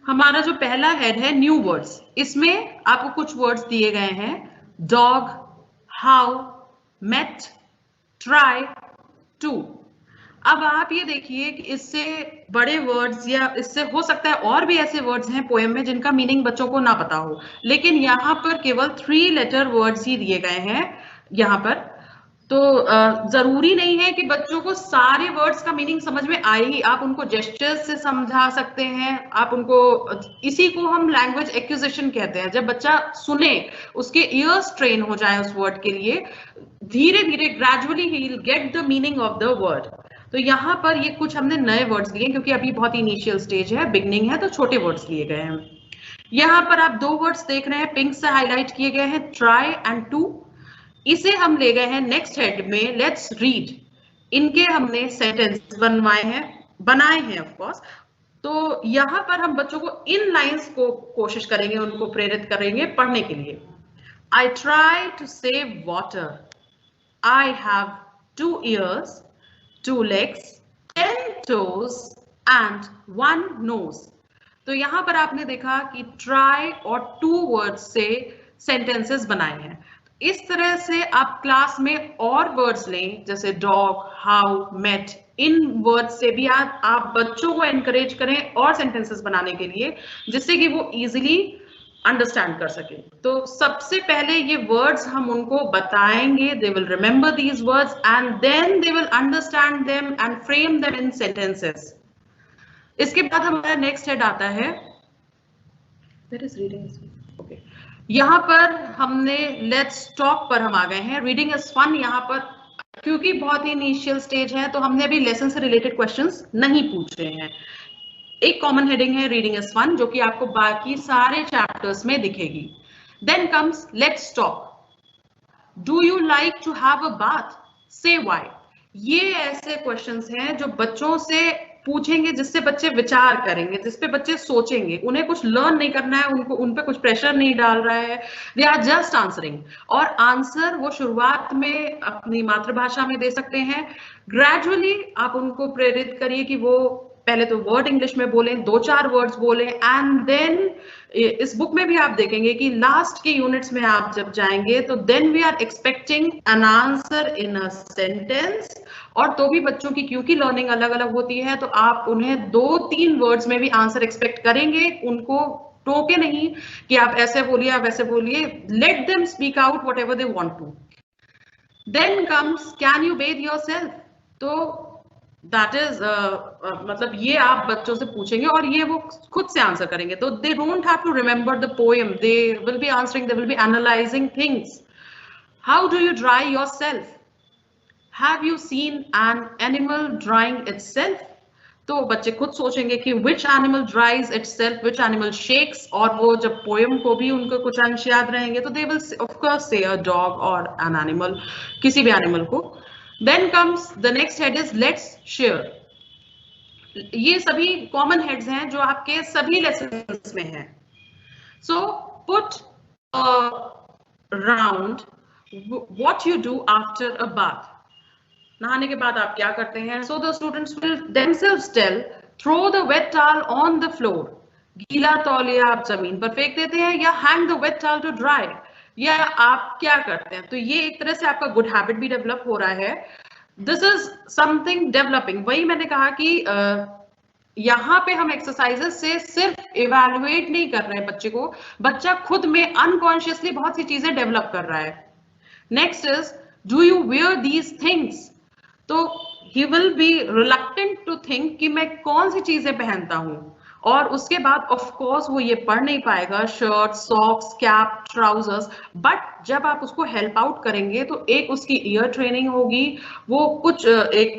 A: हमारा जो पहला हेड है न्यू वर्ड्स, इसमें आपको कुछ वर्ड्स दिए गए हैं, dog, how, mat, try, two. अब आप ये देखिए कि इससे बड़े वर्ड्स या इससे हो सकता है और भी ऐसे वर्ड्स हैं पोएम में जिनका मीनिंग बच्चों को ना पता हो, लेकिन यहाँ पर केवल 3 लेटर वर्ड्स ही दिए गए हैं यहाँ पर। तो जरूरी नहीं है कि बच्चों को सारे वर्ड्स का मीनिंग समझ में आए ही, आप उनको जेस्चर्स से समझा सकते हैं, आप उनको, इसी को हम लैंग्वेज एक्विजिशन कहते हैं, जब बच्चा सुने, उसके ईयर्स ट्रेन हो जाए उस वर्ड के लिए, धीरे धीरे gradually he will get the meaning of the word. तो यहाँ पर ये कुछ हमने नए वर्ड्स लिए क्योंकि अभी बहुत इनिशियल स्टेज है, बिगनिंग है, तो छोटे वर्ड्स लिए गए हैं। यहाँ पर आप दो वर्ड्स देख रहे हैं, पिंक से हाईलाइट किए गए हैं, ट्राई एंड टू। इसे हम ले गए हैं नेक्स्ट हेड में, लेट्स रीड। इनके हमने सेंटेंस बनाए हैं ऑफ कोर्स। तो यहाँ पर हम बच्चों को इन लाइंस को कोशिश करेंगे, उनको प्रेरित करेंगे पढ़ने के लिए। I try to save water. I have 2 ears, 2 legs, 10 toes and 1 nose. तो यहाँ पर आपने देखा कि try और 2 वर्ड्स से सेंटेंसेस बनाए हैं। इस तरह से आप क्लास में और वर्ड्स लें, जैसे डॉग, हाउ, मेट, इन वर्ड्स से भी आप बच्चों को एनकरेज करें और सेंटेंसेस बनाने के लिए, जिससे कि वो इजीली अंडरस्टैंड कर सके। तो सबसे पहले ये वर्ड्स हम उनको बताएंगे, they will remember these words and then they will understand them and frame them in sentences. इसके बाद हमारा नेक्स्ट हेड आता है, ओके, यहाँ पर हमने लेट्स टॉक पर हम आ गए हैं। रीडिंग इज फन, यहाँ पर क्योंकि बहुत ही इनिशियल स्टेज है तो हमने अभी लेसन से रिलेटेड क्वेश्चंस नहीं पूछे हैं। एक कॉमन हेडिंग है रीडिंग इज फन, जो कि आपको बाकी सारे चैप्टर्स में दिखेगी। Then comes let's talk. Do you like to have a bath, say why. ये ऐसे क्वेश्चंस हैं जो बच्चों से पूछेंगे, जिससे बच्चे विचार करेंगे, जिसपे बच्चे सोचेंगे। उन्हें कुछ लर्न नहीं करना है, उनको उन पे कुछ प्रेशर नहीं डाल रहा है, दे आर जस्ट आंसरिंग। और आंसर वो शुरुआत में अपनी मातृभाषा में दे सकते हैं। ग्रेजुअली आप उनको प्रेरित करिए कि वो पहले तो वर्ड इंग्लिश में बोलें, 2-4 वर्ड्स बोलें, एंड देन इस बुक में भी आप देखेंगे कि लास्ट के यूनिट्स में आप जब जाएंगे तो then we are expecting an answer in a sentence. और तो भी बच्चों की क्योंकि लर्निंग अलग अलग होती है, तो आप उन्हें 2-3 वर्ड्स में भी आंसर एक्सपेक्ट करेंगे। उनको टोके नहीं कि आप ऐसे बोलिए, आप ऐसे बोलिए, let them speak out whatever they want to. Then comes can you bathe yourself. तो दैट इज मतलब ये आप बच्चों से पूछेंगे और ये वो खुद से आंसर करेंगे। तो they don't have to remember the poem, they will be answering, they will be analysing things. How do you dry yourself, have you seen an animal drying itself. तो बच्चे खुद सोचेंगे कि which animal dries itself, which animal shakes, और वो जब पोएम को भी उनको कुछ अंश याद रहेंगे तो दे विल ऑफ कोर्स से अ डॉग और एन एनिमल, किसी भी एनिमल को। Then comes the next head is let's share. ये सभी कॉमन हेड्स हैं जो आपके सभी लेसन्स में हैं। So put around what you do after a bath. नहाने के बाद आप क्या करते हैं? So the students will themselves tell, throw the wet towel on the floor. गीला तौलिया आप जमीन पर फेंक देते हैं, या hang the wet towel to dry. या आप क्या करते हैं? तो ये एक तरह से आपका गुड हैबिट भी डेवलप हो रहा है। This is something developing. वही मैंने कहा कि यहाँ पे हम एक्सरसाइजेस से सिर्फ इवैल्यूएट नहीं कर रहे हैं बच्चे को, बच्चा खुद में अनकॉन्शियसली बहुत सी चीजें डेवलप कर रहा है। Next is do you wear these things. तो he will be reluctant to think कि मैं कौन सी चीजें पहनता हूं, और उसके बाद ऑफ कोर्स वो ये पढ़ नहीं पाएगा shirt, socks, cap, trousers. But जब आप उसको हेल्प आउट करेंगे तो एक उसकी ईयर ट्रेनिंग होगी, वो कुछ एक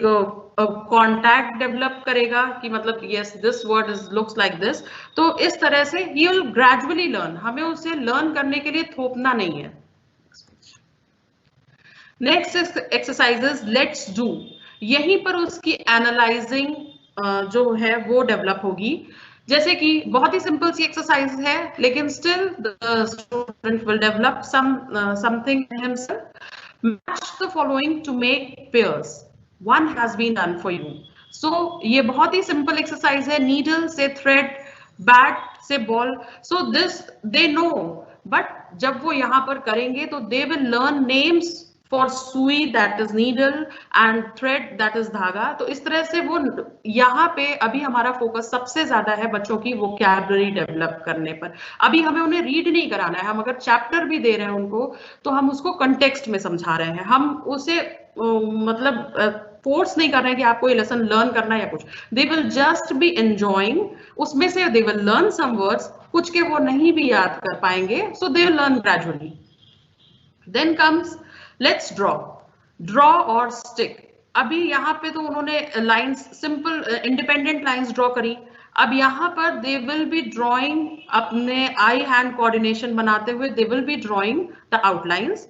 A: कॉन्टैक्ट डेवलप करेगा कि मतलब yes this word is looks like this. तो इस तरह से ही विल ग्रेजुअली लर्न। हमें उसे लर्न करने के लिए थोपना नहीं है। Next exercises let's do. यहीं पर उसकी एनालाइजिंग जो है वो डेवलप होगी। जैसे कि बहुत ही सिंपल सी एक्सरसाइज है, लेकिन still the student will develop something himself. Match the following to make pairs, one has been done for you. So ये बहुत ही सिंपल एक्सरसाइज है। नीडल से थ्रेड, बैट से ball, so this they know. But जब वो यहाँ पर करेंगे तो they will learn names for सुई that is needle and thread that is धागा। तो इस तरह से वो यहाँ पे अभी हमारा फोकस सबसे ज्यादा है बच्चों की वोकैबुलरी डेवलप करने पर। अभी हमें उन्हें रीड नहीं कराना है, हम अगर चैप्टर भी दे रहे हैं उनको तो हम उसको कंटेक्स्ट में समझा रहे हैं, हम उसे मतलब फोर्स नहीं कर रहे हैं कि आपको ये लेसन लर्न करना है या कुछ। They will just be enjoying, उसमें से they will learn some words, कुछ के वो नहीं भी याद कर पाएंगे, so they will learn gradually. Then comes let's draw, draw और स्टिक। अभी यहाँ पे तो उन्होंने lines simple independent lines draw करी, अब यहाँ पर दे विल बी ड्रॉइंग अपने आई हैंड कोऑर्डिनेशन बनाते हुए, they will be drawing the outlines.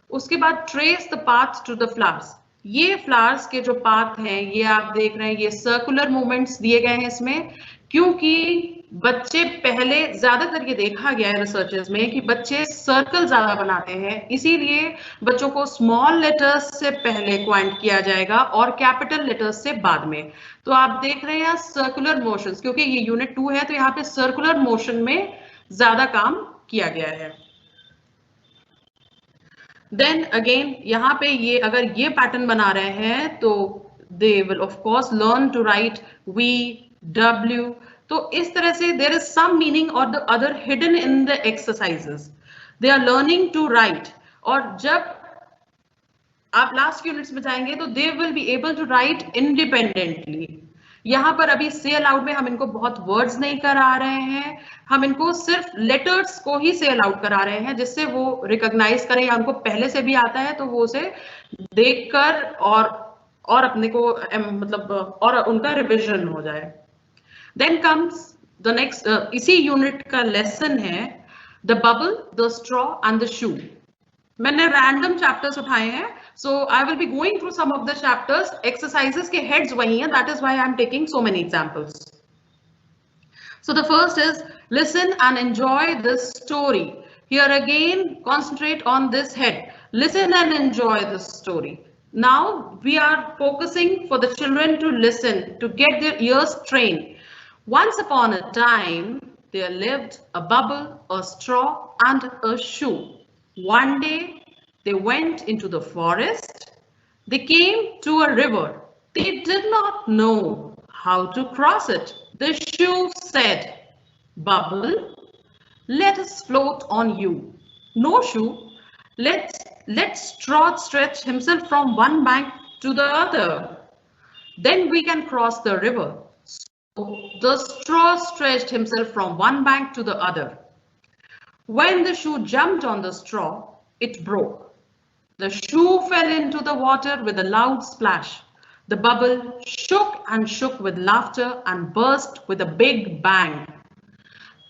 A: उसके बाद trace the path to the flowers, ये फ्लावर्स के जो पाथ हैं ये आप देख रहे हैं, ये सर्कुलर मूवमेंट्स दिए गए हैं इसमें, क्योंकि बच्चे पहले ज्यादातर ये देखा गया है रिसर्चेस में कि बच्चे सर्कल ज्यादा बनाते हैं, इसीलिए बच्चों को स्मॉल लेटर्स से पहले क्वाइंट किया जाएगा और कैपिटल लेटर्स से बाद में। तो आप देख रहे हैं सर्कुलर मोशंस, क्योंकि ये यूनिट 2 है तो यहाँ पे सर्कुलर मोशन में ज्यादा काम किया गया है। देन अगेन यहाँ पे ये अगर ये पैटर्न बना रहे हैं तो they will of course learn to write V W. तो इस तरह से देयर इज सम मीनिंग और the other hidden in the exercises, they are learning to write. और जब आप लास्ट यूनिट्स में जाएंगे तो they will be able to write independently. यहाँ पर अभी से अलाउड में हम इनको बहुत वर्ड्स नहीं करा रहे हैं, हम इनको सिर्फ लेटर्स को ही से अलाउड करा रहे हैं, जिससे वो रिकॉग्नाइज करें या उनको पहले से भी आता है तो वो उसे देखकर और अपने को मतलब और उनका रिविजन हो जाए। देन कम्स द नेक्स्ट, इसी यूनिट का लेसन है the bubble, the straw and the shoe. मैंने रैंडम चैप्टर्स उठाए हैं, so I will be going through some of the chapters, exercises के heads वही हैं, that is why I am taking so many examples. So the first is listen and enjoy this story. Here again concentrate on this head, listen and enjoy this story. Now we are focusing for the children to listen, to get their ears trained. Once upon a time there lived a bubble, a straw and a shoe. One day they went into the forest. They came to a river. They did not know how to cross it. The shoe said, "Bubble, let us float on you." No, shoe, let straw stretch himself from one bank to the other. Then we can cross the river. So the straw stretched himself from one bank to the other. When the shoe jumped on the straw, it broke. The shoe fell into the water with a loud splash. The bubble shook and shook with laughter and burst with a big bang.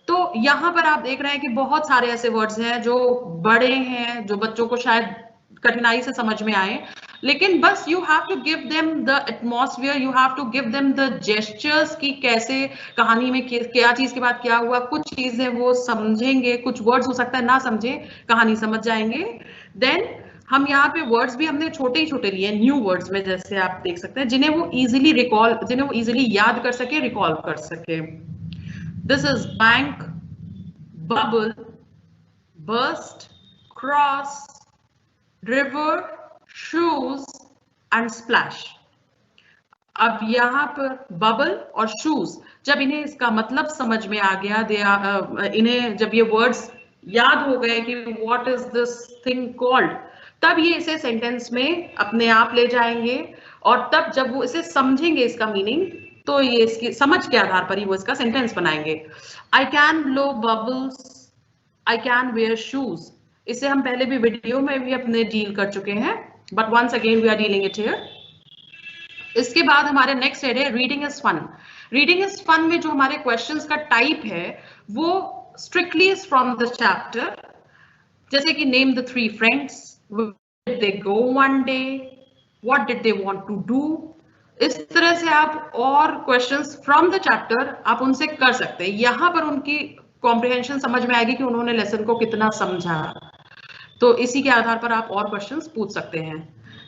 A: तो यहाँ पर आप देख रहे हैं कि बहुत सारे ऐसे वर्ड्स हैं जो बड़े हैं, जो बच्चों को शायद कठिनाई से समझ में आए, लेकिन बस you have to give them the atmosphere, you have to give them the gestures कि कैसे कहानी में क्या चीज के बाद क्या हुआ। कुछ चीजें वो समझेंगे, कुछ वर्ड्स हो सकता है ना समझे, कहानी समझ जाएंगे। देन हम यहाँ पे वर्ड्स भी हमने छोटे ही छोटे लिए, न्यू वर्ड्स में, जैसे आप देख सकते हैं, जिन्हें वो इजीली याद कर सके, रिकॉल कर सके। This is bank, bubble, burst, cross, river, shoes and splash. अब यहाँ पर बबल और शूज, जब इन्हें इसका मतलब समझ में आ गया, इन्हें जब ये वर्ड्स याद हो गए कि what is this thing called, तब ये इसे सेंटेंस में अपने आप ले जाएंगे, और तब जब वो इसे समझेंगे इसका मीनिंग, तो ये इसकी समझ के आधार पर ही वो इसका सेंटेंस बनाएंगे। I can blow bubbles, I can wear shoes, इसे हम पहले भी वीडियो में भी अपने डील कर चुके हैं, but once again we are dealing it here. इसके बाद हमारे नेक्स्ट हेड है reading is fun. Reading is fun में जो हमारे क्वेश्चंस का टाइप है वो strictly is from the chapter, जैसे कि name the 3 friends, where did they go one day, what did they want to do। इस तरह से आप और क्वेश्चंस फ्रॉम द चैप्टर आप उनसे कर सकते हैं। यहाँ पर उनकी कॉम्प्रिहेंशन समझ में आएगी कि उन्होंने लेसन को कितना समझा, तो इसी के आधार पर आप और क्वेश्चंस पूछ सकते हैं।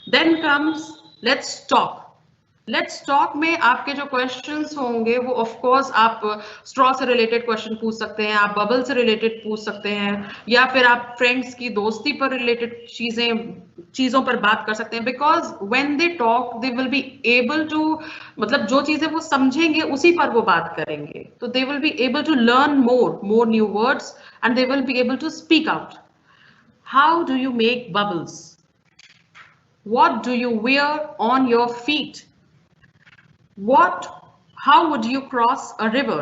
A: Then comes let's talk. Let's talk में आपके जो क्वेश्चंस होंगे वो ऑफ कोर्स आप स्ट्रॉ से रिलेटेड क्वेश्चन पूछ सकते हैं, आप बबल से रिलेटेड पूछ सकते हैं, या फिर आप फ्रेंड्स की दोस्ती पर रिलेटेड चीजों पर बात कर सकते हैं, because when they talk they will be able to, मतलब जो चीजें वो समझेंगे उसी पर वो बात करेंगे, तो they will be able to learn more new words and they will be able to speak out. How do you make bubbles? What do you wear on your feet? How would you cross a river?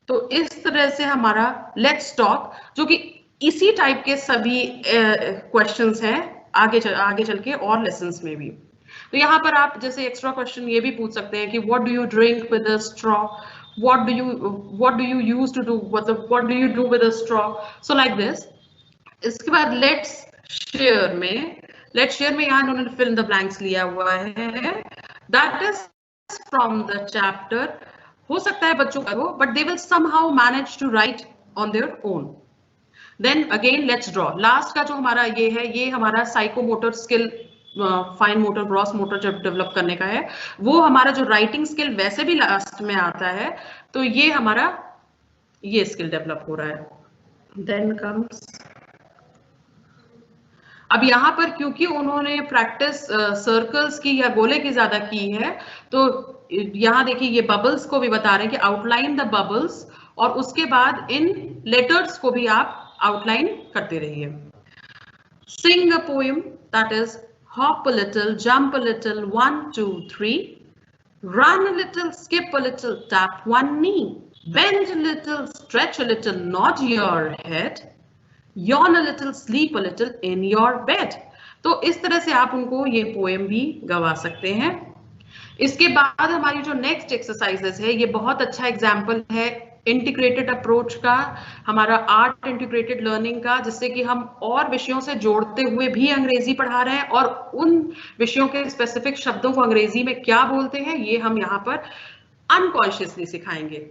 A: तो इस तरह से हमारा लेट्स टॉक, जो कि इसी टाइप के सभी क्वेश्चंस हैं आगे चल के और लेसन्स में भी. तो यहाँ पर आप जैसे एक्स्ट्रा क्वेश्चन ये भी पूछ सकते हैं कि what do you drink with a straw, what do you use to do, मतलब what do you do with a straw, so like this. इसके बाद लेट्स शेयर में यहाँ इन्होंने फिल इन द ब्लैंक्स लिया हुआ है, that is from the chapter. हो सकता है बच्चों का हो, but they will somehow manage to write on their own. Then again let's draw. Last का जो हमारा ये है, ये हमारा psychomotor skill, fine motor, gross motor जब डेवलप करने का है, वो हमारा जो राइटिंग स्किल वैसे भी लास्ट में आता है, तो ये हमारा ये स्किल डेवलप हो रहा है. देन कम्स, अब यहाँ पर क्योंकि उन्होंने प्रैक्टिस सर्कल्स की या गोले की ज्यादा की है, तो यहाँ देखिए ये बबल्स को भी बता रहे हैं कि आउटलाइन द बबल्स, और उसके बाद इन लेटर्स को भी आप आउटलाइन करते रहिए. Sing a poem, that is hop a little, jump a little, 1 2 3, run a little, skip a little, tap one knee, bend a little, stretch a little, nod your head, yawn a little, sleep a little in your bed. तो इस तरह से आप उनको ये पोएम भी गवा सकते हैं. इसके बाद हमारी जो नेक्स्ट एक्सरसाइजेस है, ये बहुत अच्छा एग्जाम्पल है इंटीग्रेटेड अप्रोच का, हमारा आर्ट इंटीग्रेटेड लर्निंग का, जिससे कि हम और विषयों से जोड़ते हुए भी अंग्रेजी पढ़ा रहे हैं, और उन विषयों के स्पेसिफिक शब्दों को अंग्रेजी में क्या बोलते हैं ये हम यहाँ पर अनकॉन्शियसली सिखाएंगे.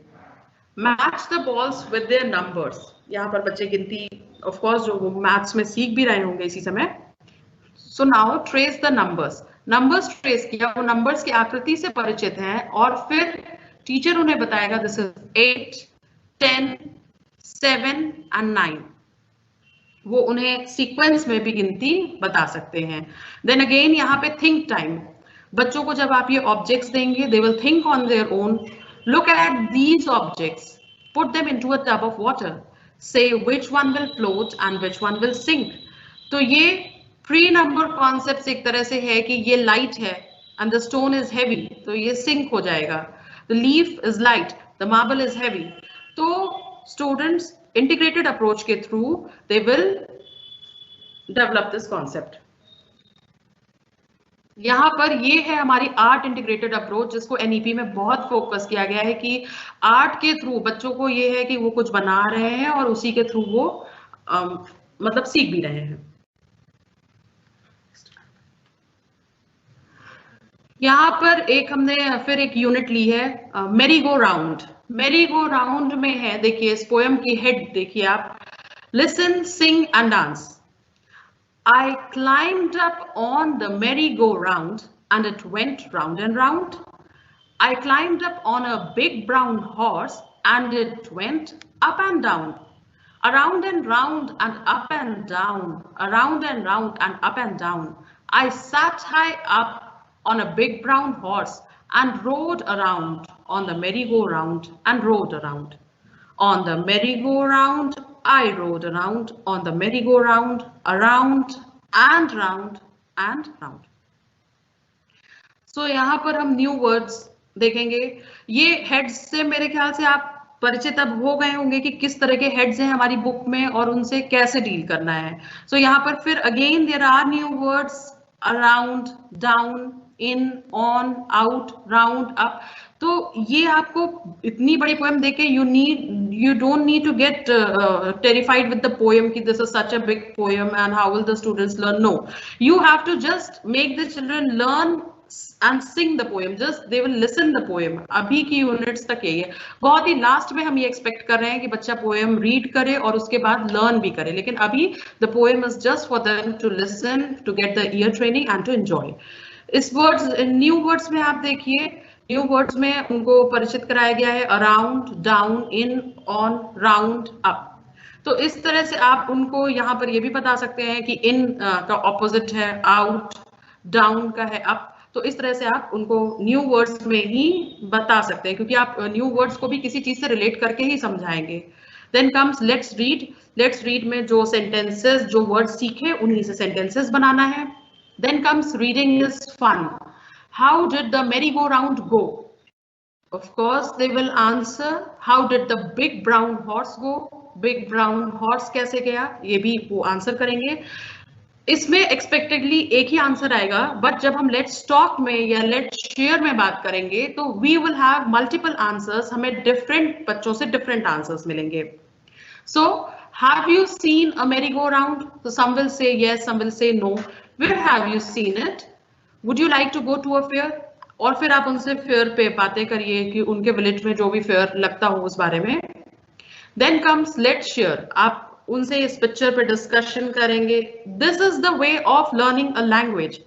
A: Match the balls with their numbers. यहाँ पर बच्चे गिनती ऑफ कोर्स जो मैथ्स में सीख भी रहे होंगे इसी समय. So now trace the numbers. Numbers trace किया, वो नंबर्स की आकृति से परिचित हैं, और फिर टीचर उन्हें बताएगा दिस इज 8, 10, 7 एंड 9. वो उन्हें सीक्वेंस में भी गिनती बता सकते हैं. देन अगेन यहाँ पे थिंक टाइम. बच्चों को जब आप ये ऑब्जेक्ट्स देंगे, they will think on their own. Look at these objects, put them into a tub of water, say which one will float and which one will sink. तो ये प्री नंबर कॉन्सेप्ट एक तरह से है कि ये लाइट है and the stone is heavy, तो ये सिंक हो जाएगा. The leaf is light, the marble is heavy. तो students integrated approach के through they will develop this concept. यहाँ पर ये है हमारी आर्ट इंटीग्रेटेड अप्रोच, जिसको एनईपी में बहुत फोकस किया गया है कि आर्ट के थ्रू बच्चों को ये है कि वो कुछ बना रहे हैं और उसी के थ्रू वो मतलब सीख भी रहे हैं. यहाँ पर हमने फिर एक यूनिट ली है मेरी गो राउंड. मेरी गो राउंड में है, देखिए इस पोएम की हेड देखिए आप, listen, sing and dance. I climbed up on the merry-go-round and it went round and round. I climbed up on a big brown horse and it went up and down. Around and round and up and down. Around and round and up and down. I sat high up on a big brown horse and rode around on the merry-go-round and rode around. On the merry-go-round, I rode around on the merry-go-round, around and round and round. So यहाँ पर हम न्यू वर्ड्स देखेंगे. ये हेड्स से मेरे ख्याल से आप परिचित अब हो गए होंगे कि किस तरह के हेड्स हैं हमारी बुक में और उनसे कैसे डील करना है. So यहाँ पर फिर again there are new words, around, down, in, on, out, round, up. तो ये आपको इतनी बड़ी पोएम देके you don't need to get terrified with the poem कि this is such a big poem and how will the students learn. No, you have to just make the children learn and sing the poem. Just they will listen the poem. अभी की यूनिट्स तक यही है. बहुत ही लास्ट में हम ये एक्सपेक्ट कर रहे हैं कि बच्चा पोएम रीड करे और उसके बाद लर्न भी करे, लेकिन अभी the poem is just for them to listen, to get the ear training and to enjoy. इस वर्ड्स, न्यू वर्ड्स में आप देखिए, न्यू वर्ड्स में उनको परिचित कराया गया है around, down, in, on, round, up. तो इस तरह से आप उनको यहाँ पर ये भी बता सकते हैं कि इन का ऑपोजिट है आउट, डाउन का है अप। तो इस तरह से आप उनको न्यू वर्ड्स में ही बता सकते हैं, क्योंकि आप न्यू वर्ड्स को भी किसी चीज से रिलेट करके ही समझाएंगे। Then comes let's read. Let's read में जो सेंटेंसेस, जो वर्ड सीखे उन्हीं से सेंटेंसेस बनाना है। Then comes reading is fun. How did the merry go round go? Of course they will answer, how did the big brown horse go? Big brown horse कैसे गया, ये भी वो आंसर करेंगे। इसमें एक्सपेक्टेडली एक ही आंसर आएगा, बट जब हम लेट्स टॉक में या लेट्स शेयर में बात करेंगे तो we will have multiple answers, हमें डिफरेंट बच्चों से डिफरेंट आंसर्स मिलेंगे। So have you seen a merry go round? तो some will say yes, some will say no. Where have you seen it? Would you like to go to a fair? और फिर आप उनसे फेयर पे बातें करिए कि उनके विलेज में जो भी फेयर लगता हो उस बारे में। Then comes let's share. आप उनसे इस पिक्चर पे डिस्कशन करेंगे। This is the way of learning a language.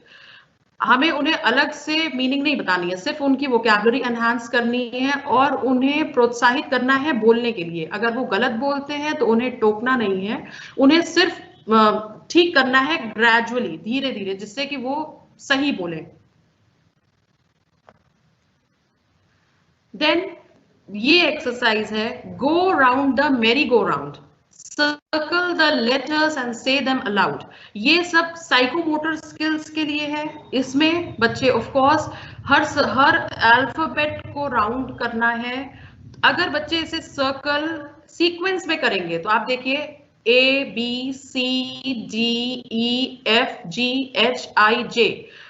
A: हमें उन्हें अलग से मीनिंग नहीं बतानी है, सिर्फ उनकी वोकैबुलरी एनहांस करनी है और उन्हें प्रोत्साहित करना है बोलने के लिए। अगर वो गलत बोलते हैं तो उन्हें टोकना नहीं है, उन्हें सिर्फ ठीक करना है ग्रेजुअली, धीरे धीरे, जिससे कि वो सही बोले। देन ये एक्सरसाइज है go round the merry go round, circle the letters and से देम अलाउड। ये सब साइकोमोटर स्किल्स के लिए है। इसमें बच्चे ऑफ कोर्स हर अल्फाबेट को राउंड करना है। अगर बच्चे इसे सर्कल सीक्वेंस में करेंगे तो आप देखिए ABCDEFGHIJ,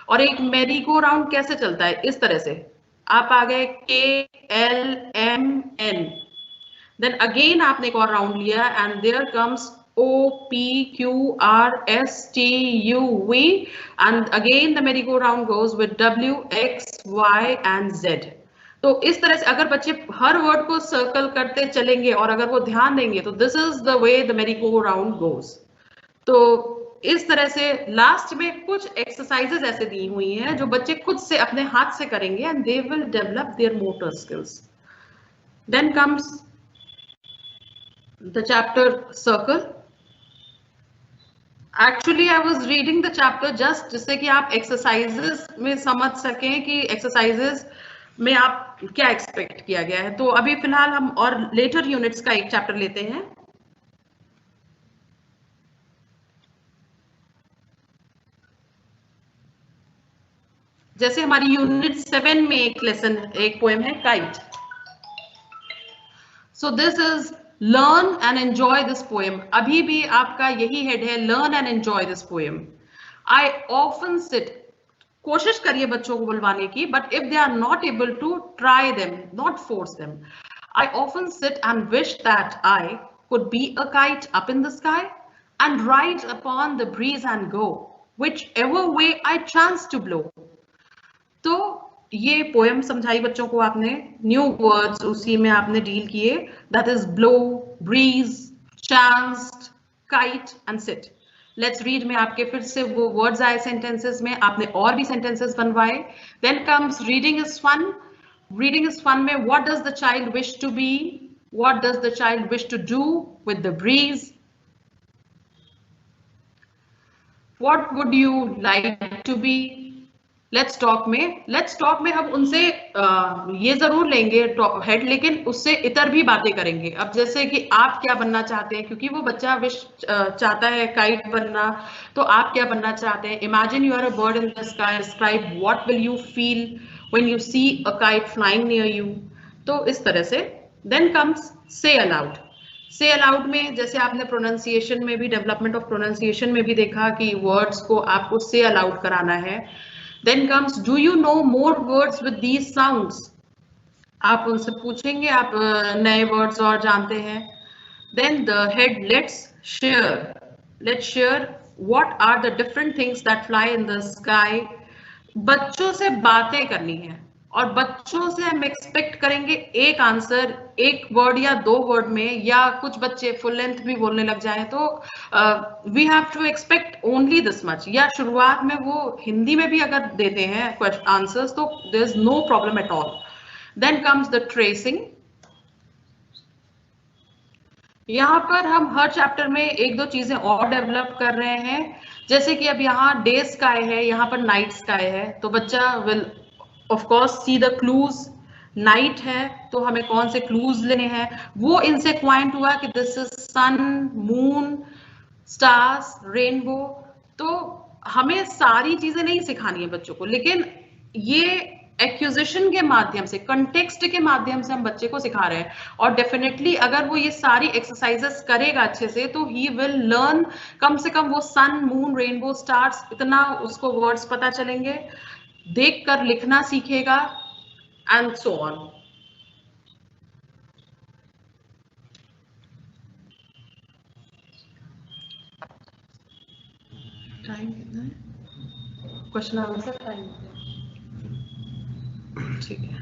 A: और एक मेरी गो राउंड कैसे चलता है, इस तरह से आप आ गए KLMN। देन अगेन आपने एक और राउंड लिया and there comes OPQRSTUV and again the merry go round goes with WXY and Z। तो इस तरह से अगर बच्चे हर वर्ड को सर्कल करते चलेंगे और अगर वो ध्यान देंगे तो this is the way the merry go round goes. तो इस तरह से लास्ट में कुछ एक्सरसाइजेस ऐसे दी हुई हैं जो बच्चे खुद से अपने हाथ से करेंगे and they will develop their motor skills. Then comes the chapter circle. Actually I was reading the chapter just जिससे कि आप एक्सरसाइजेस में समझ सकें कि एक्सरसाइजेस में आप क्या एक्सपेक्ट किया गया है। तो अभी फिलहाल हम और लेटर यूनिट्स का एक चैप्टर लेते हैं। जैसे हमारी यूनिट 7 में एक लेसन, एक पोएम है kite. So this is learn and enjoy this poem. अभी भी आपका यही हेड है, learn and enjoy this poem. I often sit, कोशिश करिए बच्चों को बुलवाने की, but if they are not able to, try them, not force them. I often sit and wish that I could be a kite up in the sky and ride upon the breeze and go whichever way I chance to blow। तो ये पोएम समझाई बच्चों को आपने, न्यू वर्ड्स उसी में आपने डील किए, that is blow, breeze, chanced, kite and sit. Let's read में आपके फिर से वो वर्ड्स आए सेंटेंसेस में, आपने और भी सेंटेंसेस बनवाए। Then comes reading is fun. Reading is fun में what does the child wish to be, what does the child wish to do with the breeze, what would you like to be. Let's talk में हम उनसे ये जरूर लेंगे हेड, लेकिन उससे इतर भी बातें करेंगे। अब जैसे कि आप क्या बनना चाहते हैं, क्योंकि वो बच्चा विश चाहता है काइट बनना, तो आप क्या बनना चाहते हैं। Imagine you are a bird in the sky, describe what will you feel when you see a kite flying near you. तो इस तरह से। Then comes say aloud. Say aloud में जैसे आपने प्रोनाउंसिएशन में भी, डेवलपमेंट ऑफ प्रोनाउंसिएशन में भी देखा कि वर्ड्स को आपको से अलाउड कराना है। Then comes do you know more words with these sounds। आप उनसे पूछेंगे आप नए वर्ड्स और जानते हैं। Then the head let's share what are the different things that fly in the sky। बच्चों से बातें करनी है और बच्चों से हम एक्सपेक्ट करेंगे एक आंसर एक वर्ड या 2 वर्ड में, या कुछ बच्चे फुल लेंथ भी बोलने लग जाए, तो we have to expect only this much. या शुरुआत में वो हिंदी में भी अगर देते हैं आंसर्स तो there is no problem at all. Then comes the tracing. यहाँ पर हम हर चैप्टर में 1-2 चीजें और डेवलप कर रहे हैं, जैसे कि अब यहाँ डे स्काई है, यहाँ पर नाइट स्काई है, तो बच्चा will of course see the clues. Night है तो हमें कौन से क्लूज लेने हैं, वो इनसे क्वाइंट हुआ कि this is sun, moon, stars, rainbow. तो हमें सारी चीजें नहीं सिखानी है बच्चों को, लेकिन ये एक्यूजिशन के माध्यम से, कंटेक्स्ट के माध्यम से हम बच्चे को सिखा रहे हैं। और डेफिनेटली अगर वो ये सारी एक्सरसाइजेस करेगा अच्छे से तो ही विल लर्न, कम से कम वो सन, मून, रेनबो, स्टार्स इतना उसको वर्ड्स पता चलेंगे, देखकर लिखना सीखेगा एंड सो ऑन। टाइम कितना है? क्वेश्चन आंसर टाइम ठीक है।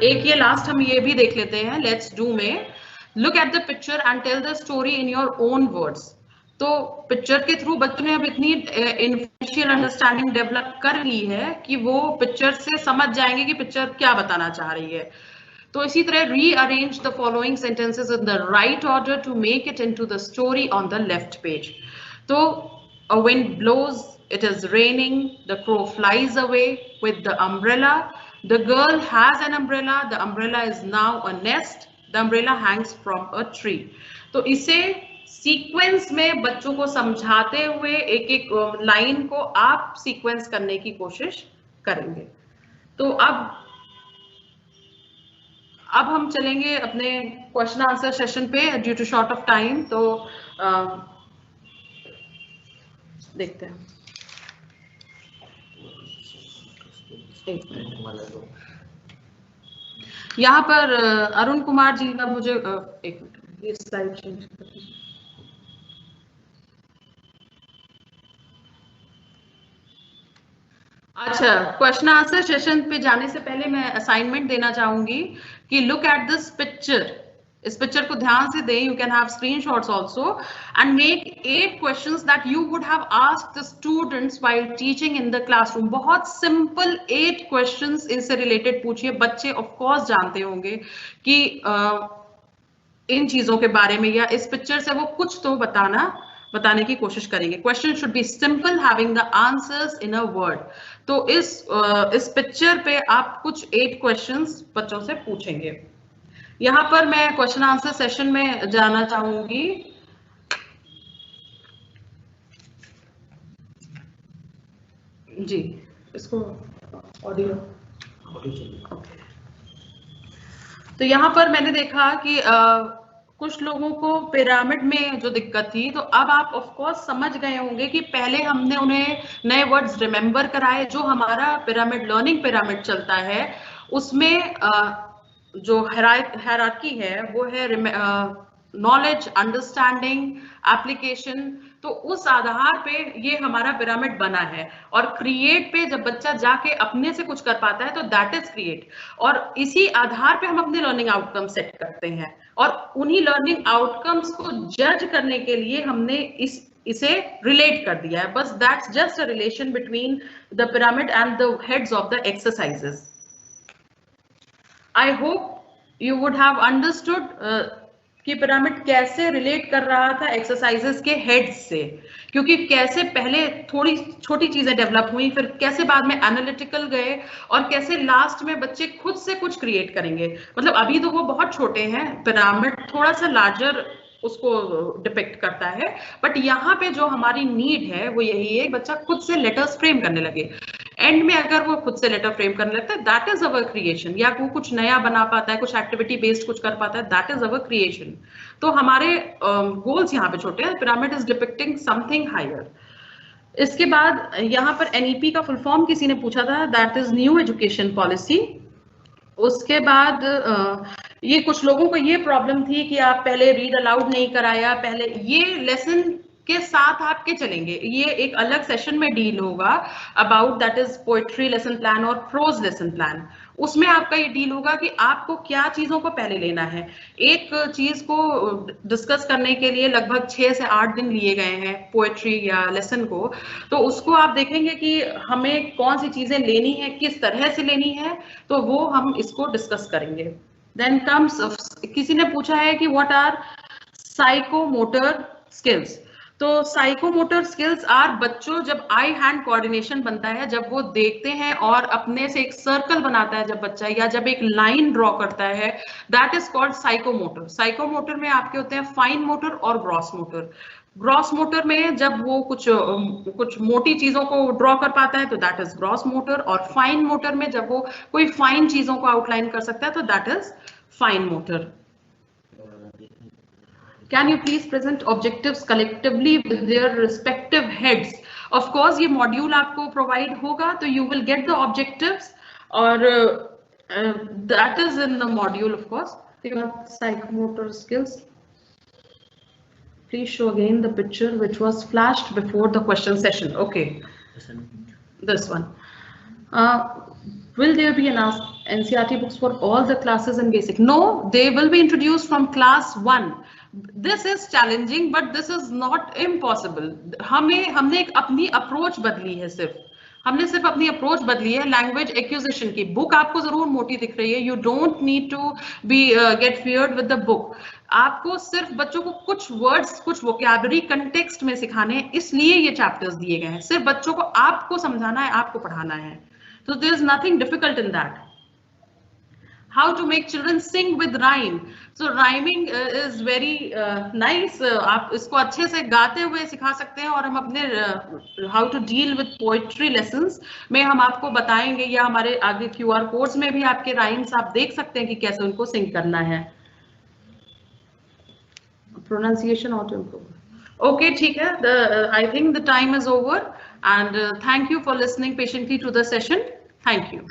A: एक ये लास्ट हम ये भी देख लेते हैं, लेट्स डू में look at the picture and tell the story in your own words. तो पिक्चर के थ्रू बच्चों ने अब इतनी इनिशियल अंडरस्टैंडिंग डेवलप कर ली है कि वो पिक्चर से समझ जाएंगे कि पिक्चर क्या बताना चाह रही है। तो इसी तरह rearrange the following sentences in the right order to make it into the story on the left page. तो a wind blows, it is raining, the crow flies away with the umbrella, the girl has an umbrella, the umbrella is now a nest, the umbrella hangs from a tree। तो इसे सीक्वेंस में बच्चों को समझाते हुए एक एक लाइन को आप सीक्वेंस करने की कोशिश करेंगे। तो अब हम चलेंगे अपने क्वेश्चन आंसर सेशन पे due to short of time. तो देखते हैं। यहाँ पर अरुण कुमार जी का मुझे एक मिनट ये स्लाइड चेंज कर दीजिए। अच्छा, क्वेश्चन आंसर सेशन पे जाने से पहले मैं असाइनमेंट देना चाहूंगी कि लुक एट दिस पिक्चर। इस पिक्चर को ध्यान से दें, you can have screenshots also and make 8 questions that you would have asked the students while teaching in the classroom. बहुत सिंपल 8 क्वेश्चंस इनसे रिलेटेड पूछिए। बच्चे ऑफ कोर्स जानते होंगे कि इन चीजों के बारे में, या इस पिक्चर से वो कुछ तो बताने की कोशिश करेंगे। Question should be simple, having the answers in a word. तो इस पिक्चर पे आप कुछ 8 क्वेश्चंस बच्चों से पूछेंगे। यहाँ पर मैं क्वेश्चन आंसर सेशन में जाना चाहूंगी। जी, इसको ऑडियो ओके। तो यहाँ पर मैंने देखा कि कुछ लोगों को पिरामिड में जो दिक्कत थी, तो अब आप ऑफ कोर्स समझ गए होंगे कि पहले हमने उन्हें नए वर्ड्स रिमेंबर कराए। जो हमारा पिरामिड, लर्निंग पिरामिड चलता है, उसमें जो हायरार्की है वो है नॉलेज, अंडरस्टैंडिंग, एप्लीकेशन। तो उस आधार पे ये हमारा पिरामिड बना है। और क्रिएट पे जब बच्चा जाके अपने से कुछ कर पाता है तो दैट इज क्रिएट। और इसी आधार पे हम अपने लर्निंग आउटकम सेट करते हैं, और उन्हीं लर्निंग आउटकम्स को जज करने के लिए हमने इसे रिलेट कर दिया है। बस that's just a relation between the pyramid and the heads of the exercises. I hope you would have understood कि पिरामिड कैसे रिलेट कर रहा था एक्सरसाइजेस के हेड्स से, क्योंकि कैसे पहले थोड़ी छोटी चीजें डेवलप हुई, फिर कैसे बाद में एनालिटिकल गए, और कैसे लास्ट में बच्चे खुद से कुछ क्रिएट करेंगे। मतलब अभी तो वो बहुत छोटे हैं, पिरामिड थोड़ा सा लार्जर उसको डिपिक्ट करता है, बट यहाँ पे जो हमारी नीड है वो यही है, बच्चा खुद से लेटर्स फ्रेम करने लगे। एंड में अगर वो खुद से लेटर फ्रेम करने लगता है, दैट इज अवर क्रिएशन। या वो कुछ नया बना पाता है, कुछ एक्टिविटी बेस्ड कुछ कर पाता है, दैट इज अवर क्रिएशन। तो हमारे गोल्स यहाँ पे छोटे हैं। Pyramid is depicting something higher. इसके बाद यहाँ पर NEP का फुल फॉर्म किसी ने पूछा था, that is new education policy. उसके बाद ये कुछ लोगों को ये प्रॉब्लम थी कि आप पहले रीड अलाउड नहीं कराया। पहले ये लेसन के साथ आपके चलेंगे, ये एक अलग सेशन में डील होगा about that is poetry lesson plan और प्रोज लेसन प्लान। उसमें आपका ये डील होगा कि आपको क्या चीजों को पहले लेना है। एक चीज को डिस्कस करने के लिए लगभग 6 से 8 दिन लिए गए हैं पोएट्री या लेसन को, तो उसको आप देखेंगे कि हमें कौन सी चीजें लेनी है, किस तरह से लेनी है, तो वो हम इसको डिस्कस करेंगे। देन कम्स, किसी ने पूछा है कि व्हाट आर साइकोमोटर स्किल्स। तो साइकोमोटर स्किल्स आर, बच्चों जब आई हैंड कोऑर्डिनेशन बनता है, जब वो देखते हैं और अपने से एक सर्कल बनाता है जब बच्चा, या जब एक लाइन ड्रॉ करता है, that is called psychomotor. Psychomotor में आपके होते हैं फाइन मोटर और ग्रॉस मोटर। ग्रॉस मोटर में जब वो कुछ मोटी चीजों को ड्रॉ कर पाता है तो दैट इज ग्रॉस मोटर, और फाइन मोटर में जब वो कोई फाइन चीजों को आउटलाइन कर सकता है तो that is fine motor. Can you please present objectives collectively with their respective heads? Of course, ये module आपको provide होगा, तो you will get the objectives, और that is in the module, of course. Your psychomotor skills. Please show again the picture which was flashed before the question session. Okay, this one. Will there be an NCERT books for all the classes in basic? No, they will be introduced from class 1. This is challenging, but this is not impossible. हमने एक अपनी अप्रोच बदली है, हमने सिर्फ अपनी अप्रोच बदली है। लैंग्वेज एक्विजिशन की बुक आपको जरूर मोटी दिख रही है, you don't need to be get feared with the book. आपको सिर्फ बच्चों को कुछ वर्ड्स, कुछ वोकैबुलरी कंटेक्स्ट में सिखाने हैं, इसलिए ये चैप्टर्स दिए गए हैं। सिर्फ बच्चों को आपको समझाना है, आपको पढ़ाना है, तो there is nothing difficult in that. How to make children sing with rhyme? So rhyming is very nice. आप इसको अच्छे से गाते हुए सिखा सकते हैं, और हम अपने how to deal with poetry lessons में हम आपको बताएंगे, या हमारे आगे QR कोड्स में भी आपके rhymes आप देख सकते हैं कि कैसे उनको सिंग करना है। Pronunciation auto improve. Okay, ठीक है। I think the time is over, and thank you for listening patiently to the session. Thank you.